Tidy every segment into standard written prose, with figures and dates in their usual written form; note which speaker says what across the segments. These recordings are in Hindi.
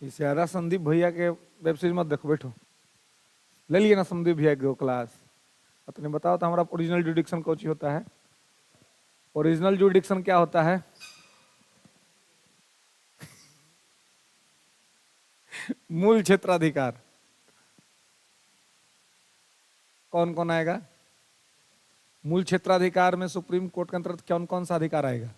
Speaker 1: इसे आधा संदीप भैया के वेब सीरीज मत देखो, बैठो। ले लिए ना संदीप भैया की क्लास। अपने बताओ तो हमारा ओरिजिनल जुडिक्शन कौन सी होता है? ओरिजिनल जुडिक्शन क्या होता है? मूल क्षेत्राधिकार। कौन कौन आएगा? मूल क्षेत्राधिकार में सुप्रीम कोर्ट के अंतर्गत कौन कौन सा अधिकार आएगा?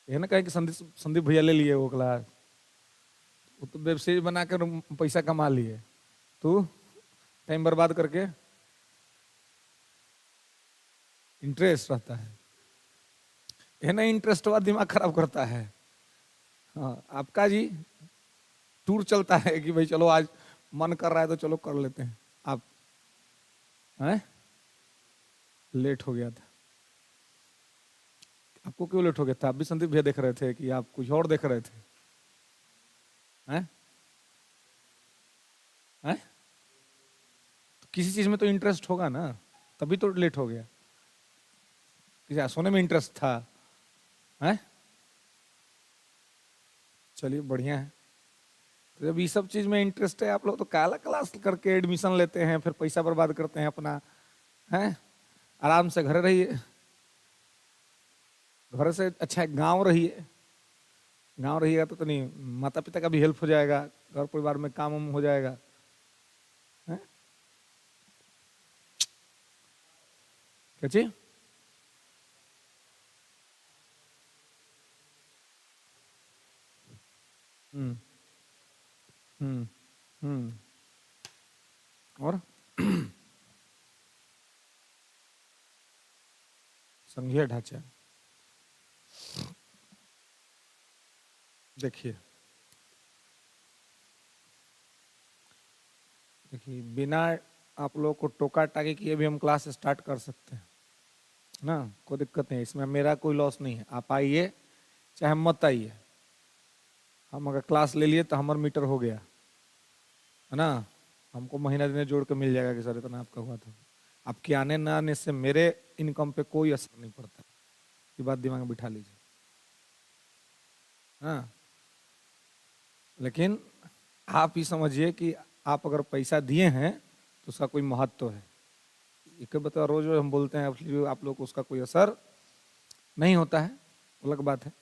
Speaker 1: ये ना कहे कि संदीप संदीप भैया ले लिए वो क्लास, वो तो वेब सीरीज बनाकर पैसा कमा लिए, तू टाइम बर्बाद करके। इंटरेस्ट रहता है ना, इंटरेस्ट वाला दिमाग खराब करता है। हाँ, आपका जी टूर चलता है कि भाई चलो आज मन कर रहा है तो चलो कर लेते हैं। आप हैं? लेट हो गया था। आपको क्यों लेट हो गया था? आप भी संदीप भैया देख रहे थे कि आप कुछ और देख रहे थे? हैं? हैं? तो किसी चीज में तो इंटरेस्ट होगा ना, तभी तो लेट हो गया। किसी सोने में इंटरेस्ट था? हैं? चलिए बढ़िया है। तो जब ये सब चीज में इंटरेस्ट है आप लोग तो काला क्लास करके एडमिशन लेते हैं, फिर पैसा बर्बाद करते हैं अपना। हैं? आराम से घर रहिए। घर से अच्छा गांव रहिए। गांव रहिएगा तो नहीं, माता पिता का भी हेल्प हो जाएगा, घर परिवार में काम वाम हो जाएगा। हैं? क्या चीज? हम्म हम्म हम्म। और संघीय ढांचा। देखिए देखिए, बिना आप लोग को टोका टाके किए भी हम क्लास स्टार्ट कर सकते हैं ना, कोई दिक्कत नहीं, इसमें मेरा कोई लॉस नहीं है। आप आइए चाहे मत आइए, हम अगर क्लास ले लिए तो हमारा मीटर हो गया है ना। हमको महीना दिन जोड़ के मिल जाएगा कि सर इतना आपका हुआ था। आपके आने ना आने से मेरे इनकम पे कोई असर नहीं पड़ता, ये बात दिमाग में बिठा लीजिए। हाँ, लेकिन आप ही समझिए कि आप अगर पैसा दिए हैं तो उसका कोई महत्व है। एक बता रोज रोज हम बोलते हैं आप लोग को उसका कोई असर नहीं होता है, अलग बात है।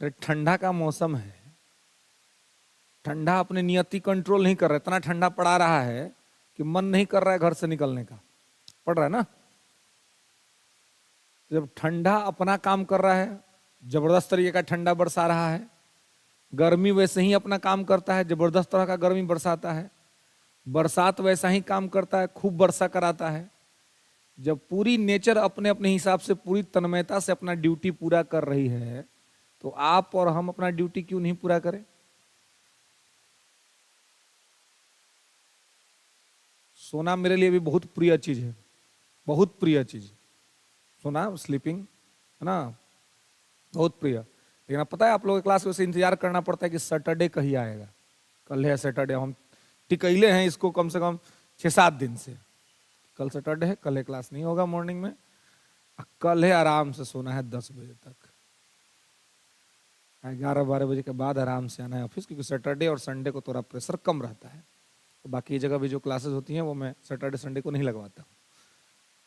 Speaker 1: अरे ठंडा का मौसम है, ठंडा अपने नियति कंट्रोल नहीं कर रहा है, इतना ठंडा पड़ा रहा है कि मन नहीं कर रहा है घर से निकलने का, पड़ रहा है ना। जब ठंडा अपना काम कर रहा है, जबरदस्त तरीके का ठंडा बरसा रहा है, गर्मी वैसे ही अपना काम करता है, जबरदस्त तरह का गर्मी बरसाता है, बरसात वैसा ही काम करता है, खूब वर्षा कराता है। जब पूरी नेचर अपने अपने हिसाब से पूरी तन्मयता से अपना ड्यूटी पूरा कर रही है, तो आप और हम अपना ड्यूटी क्यों नहीं पूरा करें? सोना मेरे लिए भी बहुत प्रिय चीज है, बहुत प्रिय चीज। सोना, स्लीपिंग, है ना, बहुत प्रिय। लेकिन आप पता है आप लोगों के क्लास में से इंतजार करना पड़ता है कि सैटरडे कहीं आएगा। कल है सैटरडे, हम टिकैले हैं इसको कम से कम 6-7 दिन से। कल सैटरडे है, कल है क्लास नहीं होगा मॉर्निंग में, कल है आराम से सोना है 10 बजे तक, 11-12 बजे के बाद आराम से आना है ऑफिस, क्योंकि सैटरडे और संडे को थोड़ा प्रेशर कम रहता है। तो बाकी जगह भी जो क्लासेस होती हैं वो मैं सैटरडे संडे को नहीं लगवाता।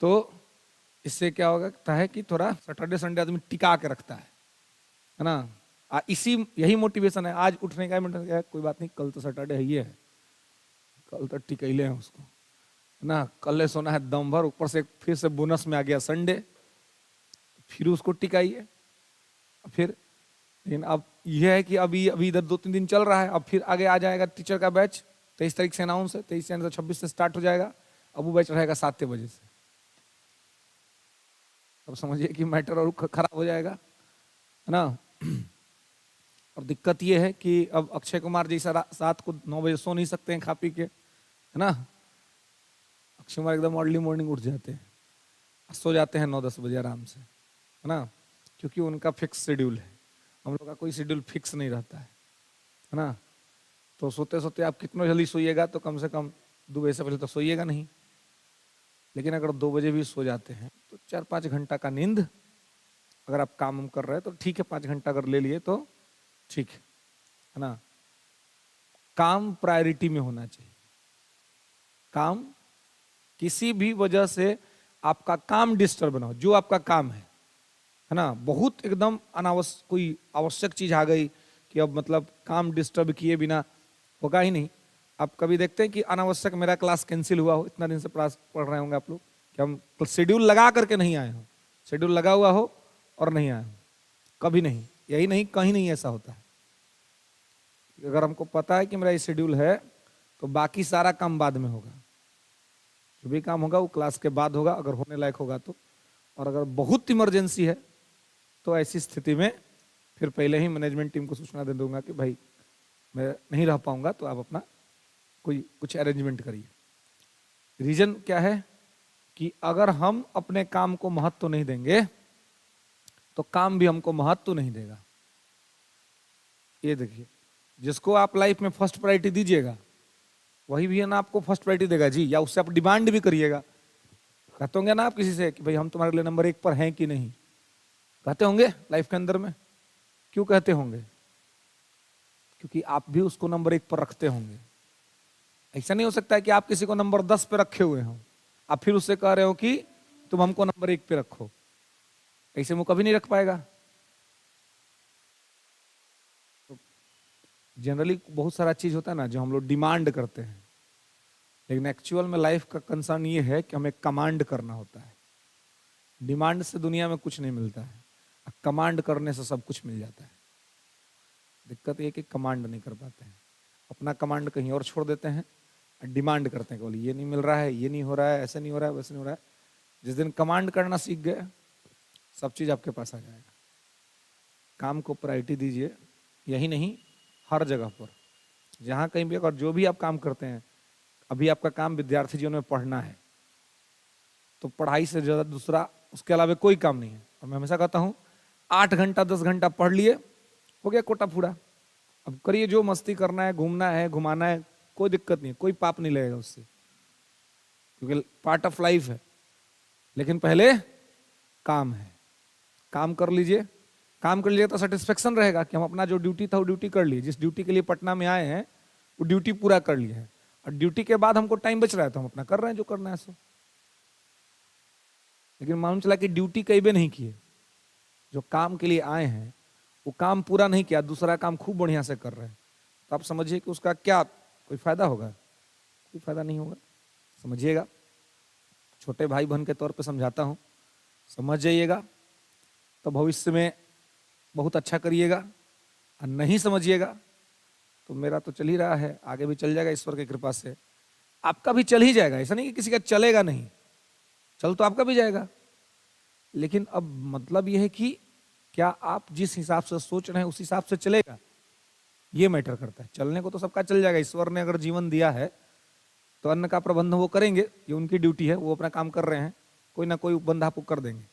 Speaker 1: तो इससे क्या होगा है कि थोड़ा सैटरडे संडे आदमी टिका के रखता है ना। इसी यही मोटिवेशन है आज उठने का। कोई बात नहीं, कल तो सैटरडे है ही है, कल तो टिकैले हैं उसको, है ना। कल सोना है दम भर, ऊपर से फिर से बोनस में आ गया संडे, फिर उसको टिकाइए फिर। लेकिन अब यह है कि अभी अभी इधर 2-3 दिन चल रहा है, अब फिर आगे आ जाएगा टीचर का बैच। 23 तारीख से अनाउंस है, 23 से 26 से स्टार्ट हो जाएगा। अब वो बैच रहेगा 7 बजे से। अब समझिए कि मैटर और खराब हो जाएगा, है ना। और दिक्कत ये है कि अब अक्षय कुमार जैसा रात को 9 बजे सो नहीं सकते हैं खा पी के, है ना। अक्षय कुमार एकदम अर्ली मॉर्निंग उठ जाते हैं, सो जाते हैं 9-10 बजे आराम से, है ना, क्योंकि उनका फिक्स शेड्यूल है। हम लोग का कोई शेड्यूल फिक्स नहीं रहता है ना। तो सोते सोते आप कितना जल्दी सोइएगा तो कम से कम 2 बजे से पहले तो सोइएगा नहीं। लेकिन अगर 2 बजे भी सो जाते हैं तो 4-5 घंटा का नींद अगर आप काम कर रहे हैं तो ठीक है, 5 घंटा अगर ले लिए तो ठीक है ना। काम प्रायोरिटी में होना चाहिए। काम किसी भी वजह से आपका काम डिस्टर्ब ना हो, जो आपका काम है ना, बहुत एकदम अनावश्यक कोई आवश्यक चीज आ गई कि अब मतलब काम डिस्टर्ब किए बिना होगा ही नहीं। आप कभी देखते हैं कि अनावश्यक मेरा क्लास कैंसिल हुआ हो, इतना दिन से क्लास पढ़ रहे होंगे आप लोग, कि हम शेड्यूल लगा करके नहीं आए हो, शेड्यूल लगा हुआ हो और नहीं आए हो, कभी नहीं, यही नहीं कहीं नहीं ऐसा होता है। अगर हमको पता है कि मेरा ये शेड्यूल है तो बाकी सारा काम बाद में होगा, जो भी काम होगा वो क्लास के बाद होगा, अगर होने लायक होगा तो। और अगर बहुत इमरजेंसी है तो ऐसी स्थिति में फिर पहले ही मैनेजमेंट टीम को सूचना दे दूंगा कि भाई मैं नहीं रह पाऊंगा, तो आप अपना कोई कुछ अरेंजमेंट करिए। रीजन क्या है कि अगर हम अपने काम को महत्व नहीं देंगे तो काम भी हमको महत्व नहीं देगा। ये देखिए, जिसको आप लाइफ में फर्स्ट प्रायोरिटी दीजिएगा वही भी है ना आपको फर्स्ट प्रायोरिटी देगा जी, या उससे आप डिमांड भी करिएगा। कहते होंगे ना आप किसी से कि भाई हम तुम्हारे लिए नंबर 1 पर हैं कि नहीं, कहते होंगे लाइफ के अंदर में। क्यों कहते होंगे? क्योंकि आप भी उसको नंबर 1 पर रखते होंगे। ऐसा नहीं हो सकता है कि आप किसी को नंबर 10 पे रखे हुए हो, आप फिर उससे कह रहे हो कि तुम हमको नंबर 1 पे रखो, ऐसे वो कभी नहीं रख पाएगा। तो जनरली बहुत सारा चीज होता है ना जो हम लोग डिमांड करते हैं, लेकिन एक्चुअल में लाइफ का कंसर्न ये है कि हमें कमांड करना होता है। डिमांड से दुनिया में कुछ नहीं मिलता है, कमांड करने से सब कुछ मिल जाता है। दिक्कत ये कि कमांड नहीं कर पाते हैं, अपना कमांड कहीं और छोड़ देते हैं, डिमांड करते हैं, बोले ये नहीं मिल रहा है, ये नहीं हो रहा है, ऐसे नहीं हो रहा है, वैसे नहीं हो रहा है। जिस दिन कमांड करना सीख गए सब चीज आपके पास आ जाएगा। काम को प्रायोरिटी दीजिए, यही नहीं हर जगह पर, जहाँ कहीं भी अगर जो भी आप काम करते हैं, अभी आपका काम विद्यार्थी जीवन में पढ़ना है तो पढ़ाई से ज्यादा दूसरा उसके अलावा कोई काम नहीं है। और मैं हमेशा कहता हूँ 8 घंटा 10 घंटा पढ़ लिए, हो गया कोटा पूरा। अब करिए जो मस्ती करना है, घूमना है, घुमाना है, कोई दिक्कत नहीं, कोई पाप नहीं लगेगा उससे, क्योंकि पार्ट ऑफ लाइफ है। लेकिन पहले काम है, काम कर लीजिए। काम कर लीजिए तो सेटिस्फेक्शन रहेगा कि हम अपना जो ड्यूटी था वो ड्यूटी कर लिए, जिस ड्यूटी के लिए पटना में आए हैं वो ड्यूटी पूरा कर लिए है, और ड्यूटी के बाद हमको टाइम बच रहा है तो हम अपना कर रहे हैं जो करना है सो। लेकिन मालूम चला कि ड्यूटी कई भी नहीं किए, जो काम के लिए आए हैं वो काम पूरा नहीं किया, दूसरा काम खूब बढ़िया से कर रहे हैं, तो आप समझिए कि उसका क्या कोई फायदा होगा? कोई फायदा नहीं होगा। समझिएगा, छोटे भाई बहन के तौर पे समझाता हूँ, समझ जाइएगा तो भविष्य में बहुत अच्छा करिएगा, और नहीं समझिएगा तो मेरा तो चल ही रहा है, आगे भी चल जाएगा ईश्वर की कृपा से, आपका भी चल ही जाएगा। ऐसा नहीं कि किसी का चलेगा नहीं, चल तो आपका भी जाएगा। लेकिन अब मतलब यह है कि क्या आप जिस हिसाब से सोच रहे हैं उस हिसाब से चलेगा, ये मैटर करता है। चलने को तो सबका चल जाएगा, ईश्वर ने अगर जीवन दिया है तो अन्न का प्रबंध वो करेंगे, ये उनकी ड्यूटी है, वो अपना काम कर रहे हैं, कोई ना कोई बंधा आपको कर देंगे।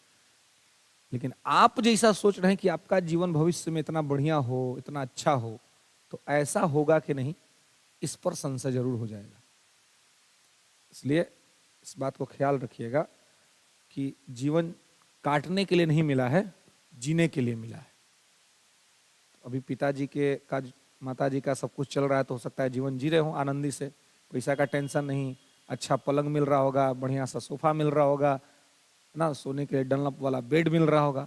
Speaker 1: लेकिन आप जैसा सोच रहे हैं कि आपका जीवन भविष्य में इतना बढ़िया हो, इतना अच्छा हो, तो ऐसा होगा कि नहीं, इस पर संशय जरूर हो जाएगा। इसलिए इस बात को ख्याल रखिएगा कि जीवन काटने के लिए नहीं मिला है, जीने के लिए मिला है। अभी पिताजी के का माताजी का सब कुछ चल रहा है, तो हो सकता है जीवन जी रहे हो आनंदी से, पैसा का टेंशन नहीं, अच्छा पलंग मिल रहा होगा, बढ़िया सा सोफा मिल रहा होगा ना, सोने के लिए डनलप वाला बेड मिल रहा होगा,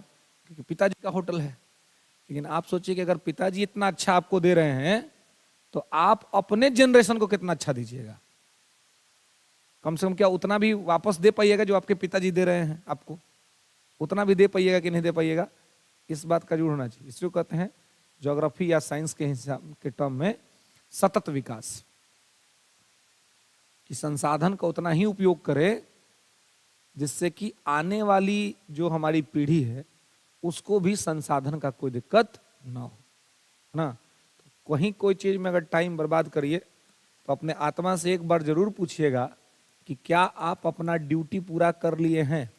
Speaker 1: क्योंकि पिताजी का होटल है। लेकिन आप सोचिए कि अगर पिताजी इतना अच्छा आपको दे रहे हैं तो आप अपने जनरेशन को कितना अच्छा दीजिएगा। कम से कम क्या उतना भी वापस दे पाइएगा जो आपके पिताजी दे रहे हैं आपको, उतना भी दे पाइएगा कि नहीं दे पाइएगा, इस बात का जरूर होना चाहिए। इसलिए कहते हैं ज्योग्राफी या साइंस के हिसाब के टर्म में सतत विकास, कि संसाधन का उतना ही उपयोग करें जिससे कि आने वाली जो हमारी पीढ़ी है उसको भी संसाधन का कोई दिक्कत ना हो, ना। तो कहीं कोई चीज में अगर टाइम बर्बाद करिए तो अपने आत्मा से एक बार जरूर पूछिएगा कि क्या आप अपना ड्यूटी पूरा कर लिए हैं।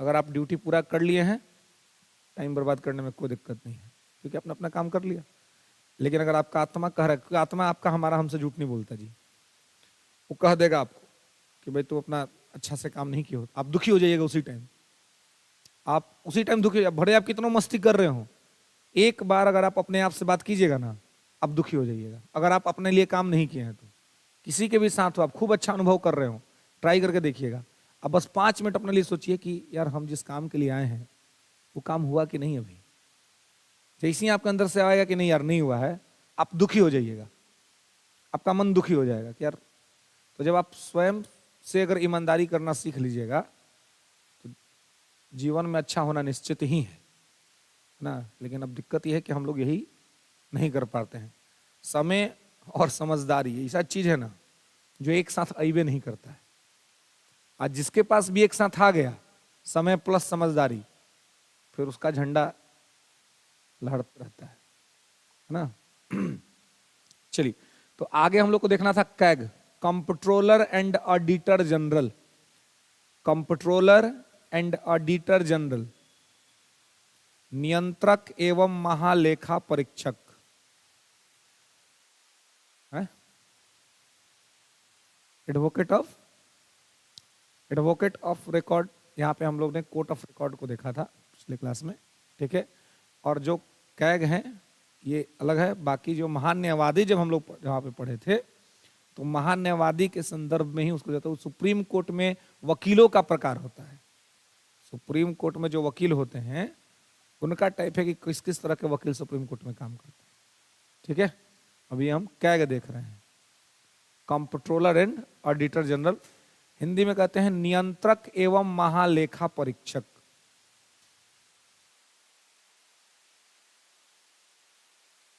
Speaker 1: अगर आप ड्यूटी पूरा कर लिए हैं, टाइम बर्बाद करने में कोई दिक्कत नहीं है, क्योंकि आपने अपना काम कर लिया। लेकिन अगर आपका आत्मा कह रहा है, आत्मा आपका हमारा हमसे झूठ नहीं बोलता जी, वो कह देगा आपको कि भाई तू अपना अच्छा से काम नहीं किया, आप दुखी हो जाइएगा उसी टाइम। आप उसी टाइम दुखी हो, भले आप कितना मस्ती कर रहे हो, एक बार अगर आप अपने आप से बात कीजिएगा ना, आप दुखी हो जाइएगा। अगर आप अपने लिए काम नहीं किए हैं तो किसी के भी साथ हो, आप खूब अच्छा अनुभव कर रहे हो, ट्राई करके देखिएगा। अब बस 5 मिनट अपने लिए सोचिए कि यार हम जिस काम के लिए आए हैं वो काम हुआ कि नहीं। अभी जैसे ही आपके अंदर से आएगा कि नहीं यार नहीं हुआ है, आप दुखी हो जाइएगा, आपका मन दुखी हो जाएगा कि यार। तो जब आप स्वयं से अगर ईमानदारी करना सीख लीजिएगा तो जीवन में अच्छा होना निश्चित ही है ना। लेकिन अब दिक्कत यह है कि हम लोग यही नहीं कर पाते हैं। समय और समझदारी ऐसा चीज है ना जो एक साथ अइबे नहीं करता है। आज जिसके पास भी एक साथ आ गया, समय प्लस समझदारी, फिर उसका झंडा लहरता रहता है ना। चलिए, तो आगे हम लोग को देखना था CAG, comptroller and auditor general. Comptroller and auditor general, नियंत्रक एवं महालेखा परीक्षक है। एडवोकेट ऑफ रिकॉर्ड, यहाँ पे हम लोग ने कोर्ट ऑफ रिकॉर्ड को देखा था पिछले क्लास में, ठीक है। और जो कैग हैं ये अलग है। बाकी जो महान न्यायवादी जब हम लोग जहाँ पे पढ़े थे, तो महान न्यायवादी के संदर्भ में ही उसको जाता है। सुप्रीम कोर्ट में वकीलों का प्रकार होता है। सुप्रीम कोर्ट में जो वकील होते हैं उनका टाइप है कि किस किस तरह के वकील सुप्रीम कोर्ट में काम करते हैं, ठीक है। अभी हम कैग देख रहे हैं, comptroller and auditor general, Hindi में कहते हैं नियंत्रक एवं महालेखा परीक्षक।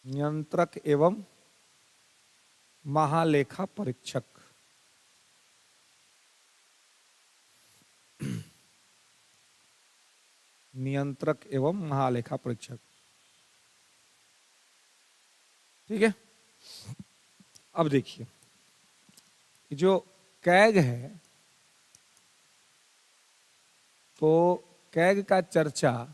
Speaker 1: नियंत्रक एवं महालेखा परीक्षक। नियंत्रक एवं महालेखा परीक्षक, ठीक है। अब देखिए जो कैग है, तो कैग का चर्चा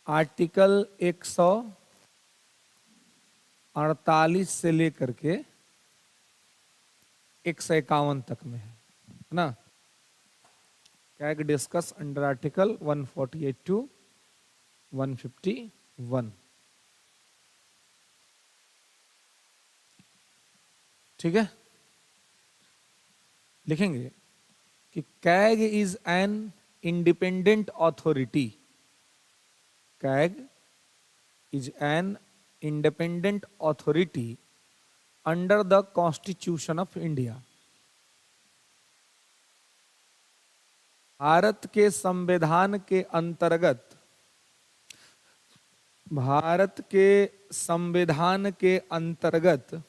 Speaker 1: आर्टिकल 148 से लेकर के 151 तक में है ना। CAG discuss under article 148 to 151, ठीक है। लिखेंगे कि CAG is an independent authority. CAG is an independent authority under the constitution of India. Bharat के संविधान के अंतर्गत, भारत के संविधान के अंतर्गत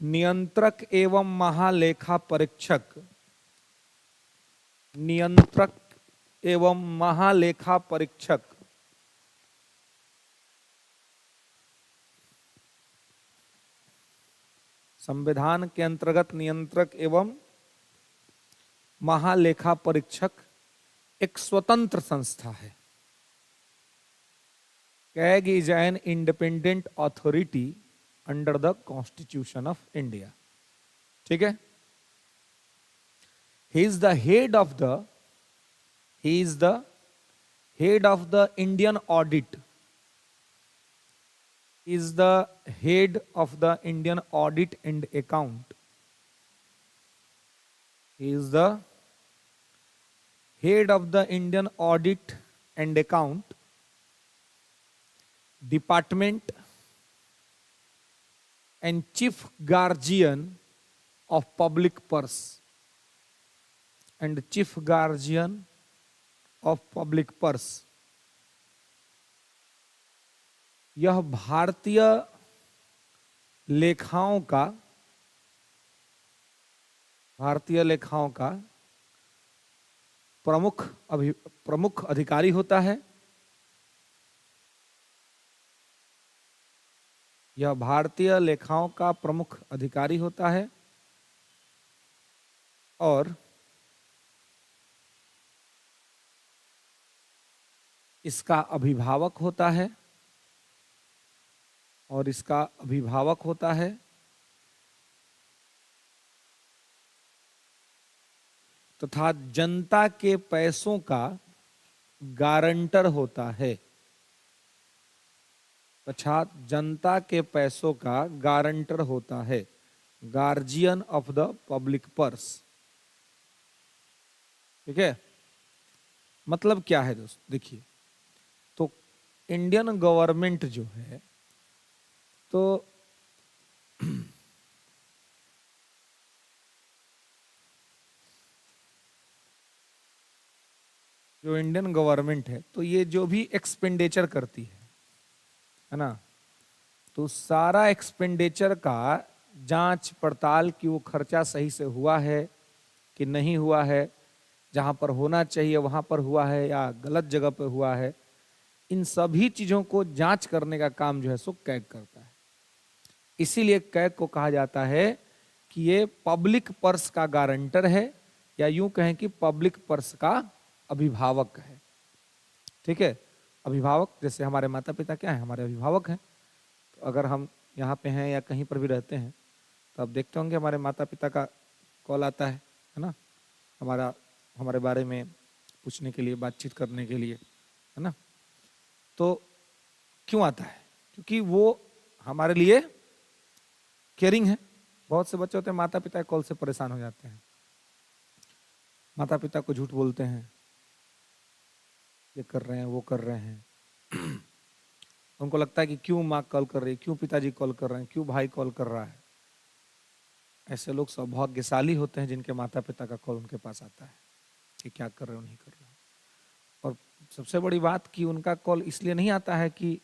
Speaker 1: नियंत्रक एवं महालेखा परीक्षक, नियंत्रक एवं महालेखा परीक्षक संविधान के अंतर्गत नियंत्रक एवं महालेखा परीक्षक एक स्वतंत्र संस्था है। CAG is an independent authority under the constitution of India, ठीक है। He is the head of the, he is the head of the Indian audit, is the head of the Indian audit and account. He is the head of the Indian audit and account department and chief guardian of public purse, and chief guardian of public purse. यह भारतीय लेखाओं का, भारतीय लेखाओं का प्रमुख अधिकारी होता है। यह भारतीय लेखाओं का प्रमुख अधिकारी होता है और इसका अभिभावक होता है, और इसका अभिभावक होता है तथा जनता के पैसों का गारंटर होता है। अर्थात जनता के पैसों का गारंटर होता है, guardian of the public purse. ठीक है, मतलब क्या है दोस्त, देखिए, तो इंडियन गवर्नमेंट जो है, तो जो इंडियन गवर्नमेंट है, तो ये जो भी एक्सपेंडिचर करती है ना, तो सारा एक्सपेंडिचर का जांच पड़ताल कि वो खर्चा सही से हुआ है कि नहीं हुआ है, जहां पर होना चाहिए वहां पर हुआ है या गलत जगह पर हुआ है, इन सभी चीजों को जांच करने का काम जो है सो कैग करता है। इसीलिए कैग को कहा जाता है कि ये पब्लिक पर्स का गारंटर है, या यूं कहें कि पब्लिक पर्स का अभिभावक है। ठीक है, अभिभावक जैसे हमारे माता पिता क्या है, हमारे अभिभावक हैं। तो अगर हम यहाँ पे हैं या कहीं पर भी रहते हैं तो आप देखते होंगे हमारे माता पिता का कॉल आता है ना, हमारे बारे में पूछने के लिए, बातचीत करने के लिए, है ना। तो क्यों आता है? क्योंकि वो हमारे लिए केयरिंग है। बहुत से बच्चे होते हैं माता पिता के कॉल से परेशान हो जाते हैं, माता पिता को झूठ बोलते हैं, ये कर रहे हैं वो कर रहे हैं। उनको लगता है कि क्यों माँ कॉल कर रही है, क्यों पिताजी कॉल कर रहे हैं, क्यों भाई कॉल कर रहा है। ऐसे लोग सौभाग्यशाली होते हैं जिनके माता पिता का कॉल उनके पास आता है कि क्या कर रहे हो नहीं कर रहे हो। और सबसे बड़ी बात कि उनका कॉल इसलिए नहीं आता है कि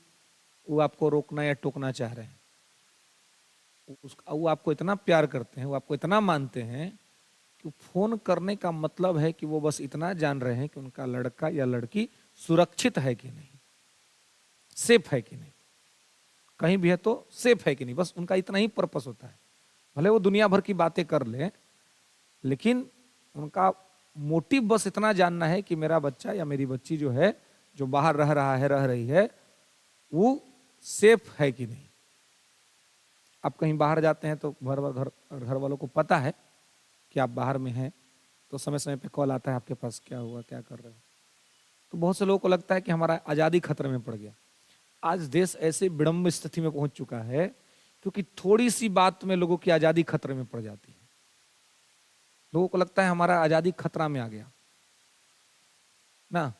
Speaker 1: वो आपको रोकना या टोकना चाह रहे हैं, वो आपको इतना प्यार करते हैं, वो आपको इतना मानते हैं कि फोन करने का मतलब है कि वो बस इतना जान रहे हैं कि उनका लड़का या लड़की सुरक्षित है कि नहीं, सेफ है कि नहीं, कहीं भी है तो सेफ है कि नहीं, बस उनका इतना ही पर्पस होता है। भले वो दुनिया भर की बातें कर ले, लेकिन उनका मोटिव बस इतना जानना है कि मेरा बच्चा या मेरी बच्ची जो है, जो बाहर रह रहा है, रह रही है, वो सेफ है कि नहीं। आप कहीं बाहर जाते हैं तो घर वालों को पता है कि आप बाहर में हैं, तो समय समय पे कॉल आता है आपके पास, क्या हुआ, क्या कर रहे हो। तो बहुत से लोगों को लगता है कि हमारा आज़ादी खतरे में पड़ गया। आज देश ऐसे विडंब स्थिति में पहुंच चुका है क्योंकि थोड़ी सी बात में लोगों की आज़ादी खतरे में पड़ जाती है। लोगों को लगता है हमारा आज़ादी खतरा में आ गया ना।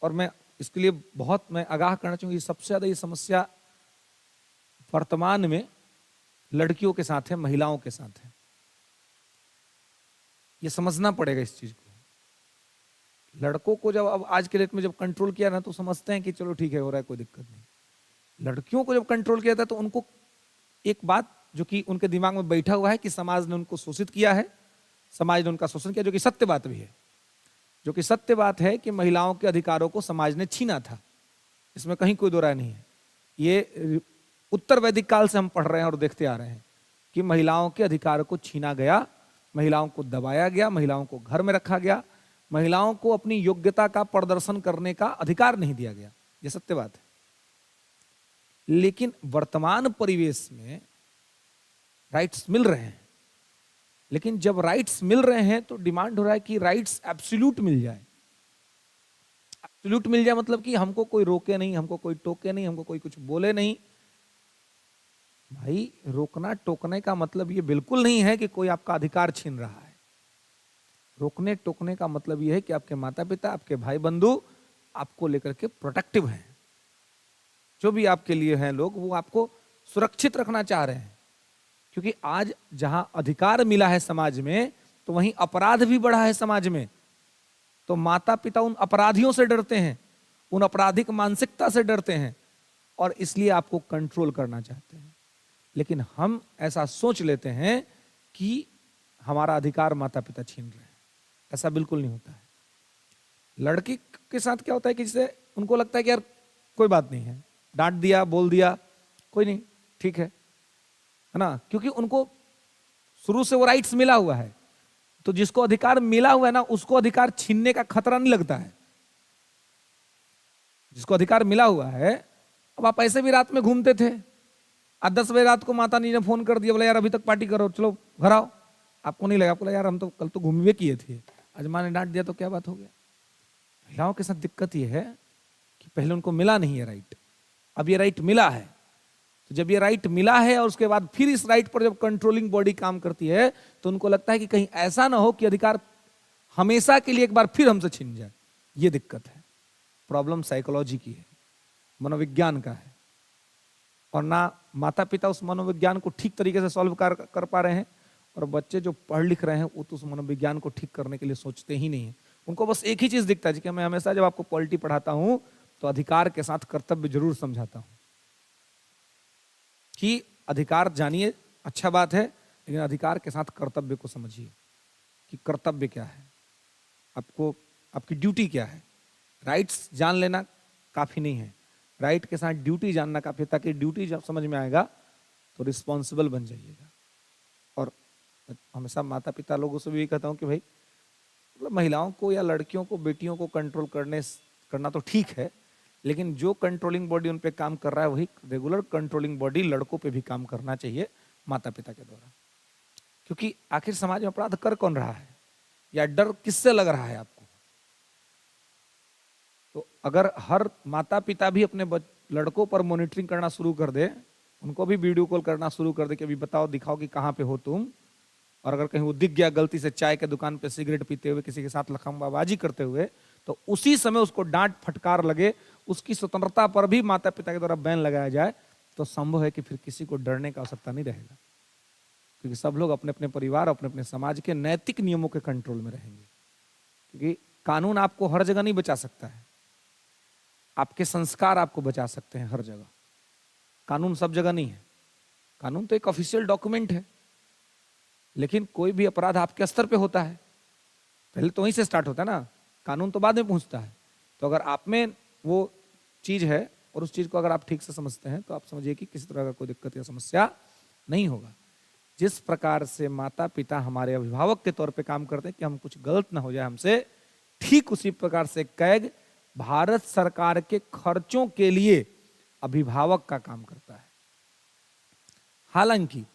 Speaker 1: और मैं इसके लिए मैं आगाह करना चाहूंगी, सबसे ज्यादा ये समस्या वर्तमान में लड़कियों के साथ है, महिलाओं के साथ है। ये समझना पड़ेगा इस चीज को। लड़कों को जब अब आज के डेट में जब कंट्रोल किया ना तो समझते हैं कि चलो ठीक है, हो रहा है, कोई दिक्कत नहीं। लड़कियों को जब कंट्रोल किया था तो उनको एक बात जो कि उनके दिमाग में बैठा हुआ है कि समाज ने उनको शोषित किया है, समाज ने उनका शोषण किया, जो कि सत्य बात भी है। जो कि सत्य बात है कि महिलाओं के अधिकारों को समाज ने छीना था, इसमें कहीं कोई दो राय नहीं है। ये उत्तर वैदिक काल से हम पढ़ रहे हैं और देखते आ रहे हैं कि महिलाओं के अधिकार को छीना गया, महिलाओं को दबाया गया, महिलाओं को घर में रखा गया, महिलाओं को अपनी योग्यता का प्रदर्शन करने का अधिकार नहीं दिया गया। यह सत्य बात है। लेकिन वर्तमान परिवेश में राइट्स मिल रहे हैं, लेकिन जब राइट्स मिल रहे हैं तो डिमांड हो रहा है कि राइट्स एब्सोल्यूट मिल जाए। एब्सोल्यूट मिल जाए मतलब कि हमको कोई रोके नहीं, हमको कोई टोके नहीं, हमको कोई कुछ बोले नहीं। भाई, रोकना टोकने का मतलब ये बिल्कुल नहीं है कि कोई आपका अधिकार छीन रहा है। रोकने टोकने का मतलब ये है कि आपके माता पिता, आपके भाई बंधु आपको लेकर के प्रोटेक्टिव हैं। जो भी आपके लिए हैं लोग, वो आपको सुरक्षित रखना चाह रहे हैं। क्योंकि आज जहां अधिकार मिला है समाज में, तो वहीं अपराध भी बढ़ा है समाज में। तो माता पिता उन अपराधियों से डरते हैं, उन आपराधिक मानसिकता से डरते हैं, और इसलिए आपको कंट्रोल करना चाहते हैं। लेकिन हम ऐसा सोच लेते हैं कि हमारा अधिकार माता पिता छीन रहे हैं। ऐसा बिल्कुल नहीं होता है। लड़की के साथ क्या होता है कि जैसे उनको लगता है कि यार कोई बात नहीं है, डांट दिया, बोल दिया, कोई नहीं, ठीक है ना। क्योंकि उनको शुरू से वो राइट्स मिला हुआ है, तो जिसको अधिकार मिला हुआ है ना, उसको अधिकार छीनने का खतरा नहीं लगता है। जिसको अधिकार मिला हुआ है, अब आप ऐसे भी रात में घूमते थे, आज 10 बजे रात को माता जी ने फोन कर दिया, बोला यार अभी तक पार्टी करो, चलो घर आओ। आपको नहीं लगा, आपको लगा यार हम तो कल तो घूमवे किए थे, आज माँ ने डांट दिया तो क्या बात हो गया। महिलाओं के साथ दिक्कत ये है कि पहले उनको मिला नहीं है राइट, अब ये राइट मिला है। तो जब ये राइट मिला है और उसके बाद फिर इस राइट पर जब कंट्रोलिंग बॉडी काम करती है तो उनको लगता है कि कहीं ऐसा ना हो कि अधिकार हमेशा के लिए एक बार फिर हमसे छिन जाए। ये दिक्कत है। प्रॉब्लम साइकोलॉजी की है, मनोविज्ञान का है, और ना माता पिता उस मनोविज्ञान को ठीक तरीके से सॉल्व कर पा रहे हैं, और बच्चे जो पढ़ लिख रहे हैं वो तो उस मनोविज्ञान को ठीक करने के लिए सोचते ही नहीं है। उनको बस एक ही चीज दिखता है कि मैं हमेशा जब आपको पॉलिटी पढ़ाता हूं तो अधिकार के साथ कर्तव्य जरूर समझाता हूं कि अधिकार जानिए, अच्छा बात है, लेकिन अधिकार के साथ कर्तव्य को समझिए कि कर्तव्य क्या है, आपको आपकी ड्यूटी क्या है। राइट्स जान लेना काफी नहीं है, राइट के साथ ड्यूटी जानना काफी है, ताकि ड्यूटी जब समझ में आएगा तो रिस्पॉन्सिबल बन जाइएगा। और हमेशा माता पिता लोगों से भी कहता हूं कि भाई मतलब महिलाओं को या लड़कियों को, बेटियों को कंट्रोल करना तो ठीक है, लेकिन जो कंट्रोलिंग बॉडी उन पे काम कर रहा है वही रेगुलर कंट्रोलिंग बॉडी लड़कों पे भी काम करना चाहिए माता पिता के द्वारा। क्योंकि आखिर समाज में अपराध कर कौन रहा है, या डर किससे लग रहा है आपको। तो अगर हर माता पिता भी अपने लड़कों पर मॉनिटरिंग करना शुरू कर दे, उनको भी वीडियो कॉल करना शुरू कर दे कि अभी बताओ, दिखाओ कि कहाँ पे हो तुम, और अगर कहीं वो दिख गया गलती से चाय के दुकान पे सिगरेट पीते हुए किसी के साथ लखंबाबाजी करते हुए, तो उसी समय उसको डांट फटकार लगे, उसकी स्वतंत्रता पर भी माता पिता के द्वारा बैन लगाया जाए, तो संभव है कि फिर किसी को डरने का आवश्यकता नहीं रहेगा। क्योंकि सब लोग अपने अपने परिवार, अपने अपने समाज के नैतिक नियमों के कंट्रोल में रहेंगे। क्योंकि कानून आपको हर जगह नहीं बचा सकता है, आपके संस्कार आपको बचा सकते हैं हर जगह। कानून सब जगह नहीं है। कानून तो एक ऑफिशियल डॉक्यूमेंट है, लेकिन कोई भी अपराध आपके स्तर पे होता है, पहले तो वहीं से स्टार्ट होता है ना, कानून तो बाद में पहुंचता है। तो अगर आप में वो चीज है और उस चीज को अगर आप ठीक से समझते हैं तो आप समझिए कि किसी तरह का कोई दिक्कत या समस्या नहीं होगा। जिस प्रकार से माता पिता हमारे अभिभावक के तौर पे काम करते हैं कि हम कुछ गलत ना हो जाए हमसे, ठीक उसी प्रकार से कैग भारत सरकार के खर्चों के लिए अभिभावक का काम करता है। हालांकि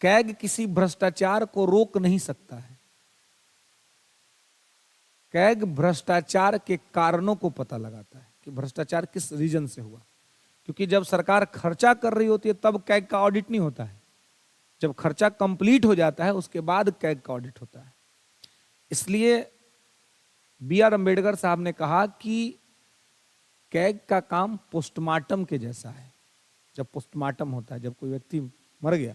Speaker 1: कैग किसी भ्रष्टाचार को रोक नहीं सकता है। कैग भ्रष्टाचार के कारणों को पता लगाता है कि भ्रष्टाचार किस रीजन से हुआ। क्योंकि जब सरकार खर्चा कर रही होती है तब कैग का ऑडिट नहीं होता है, जब खर्चा कंप्लीट हो जाता है उसके बाद कैग का ऑडिट होता है। इसलिए B.R. अम्बेडकर साहब ने कहा कि कैग का काम पोस्टमार्टम के जैसा है। जब पोस्टमार्टम होता है, जब कोई व्यक्ति मर गया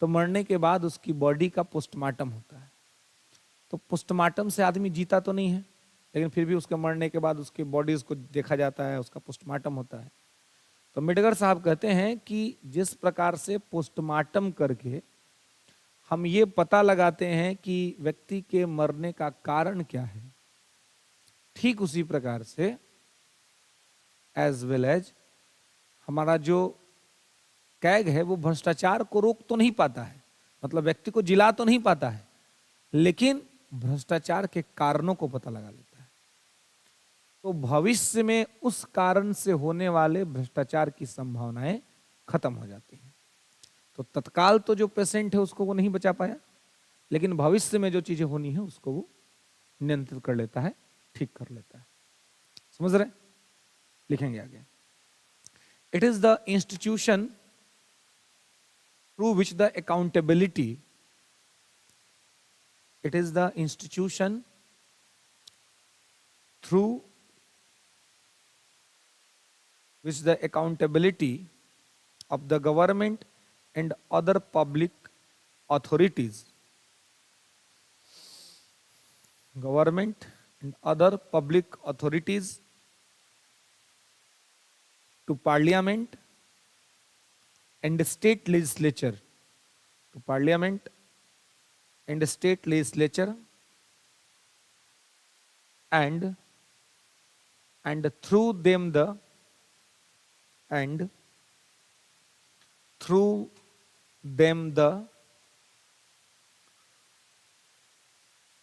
Speaker 1: तो मरने के बाद उसकी बॉडी का पोस्टमार्टम होता है। तो पोस्टमार्टम से आदमी जीता तो नहीं है, लेकिन फिर भी उसके मरने के बाद उसकी बॉडीज को देखा जाता है, उसका पोस्टमार्टम होता है। तो अम्बेडकर साहब कहते हैं कि जिस प्रकार से पोस्टमार्टम करके हम ये पता लगाते हैं कि व्यक्ति के मरने का कारण क्या है, ठीक उसी प्रकार से एज वेल एज हमारा जो कैग है वो भ्रष्टाचार को रोक तो नहीं पाता है, मतलब व्यक्ति को जिला तो नहीं पाता है, लेकिन भ्रष्टाचार के कारणों को पता लगा लेता है। तो भविष्य में उस कारण से होने वाले भ्रष्टाचार की संभावनाएं खत्म हो जाती हैं। तो तत्काल तो जो पेशेंट है उसको वो नहीं बचा पाया, लेकिन भविष्य में जो चीजें होनी है उसको वो नियंत्रित कर लेता है, ठीक कर लेता है। समझ रहे? लिखेंगे आगे। It is the institution through which the accountability, it is the institution through which the accountability of the government and other public authorities, government and other public authorities to parliament and state legislature, to parliament and state legislature, and through them the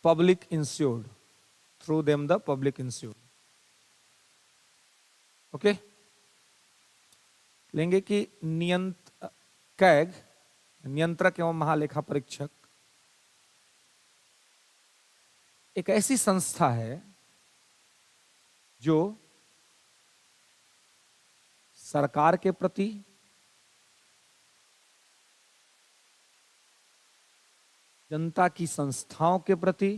Speaker 1: public insured, through them the public insured. Okay, लेंगे कि कैग नियंत्रक एवं महालेखा परीक्षक एक ऐसी संस्था है जो सरकार के प्रति, जनता की संस्थाओं के प्रति,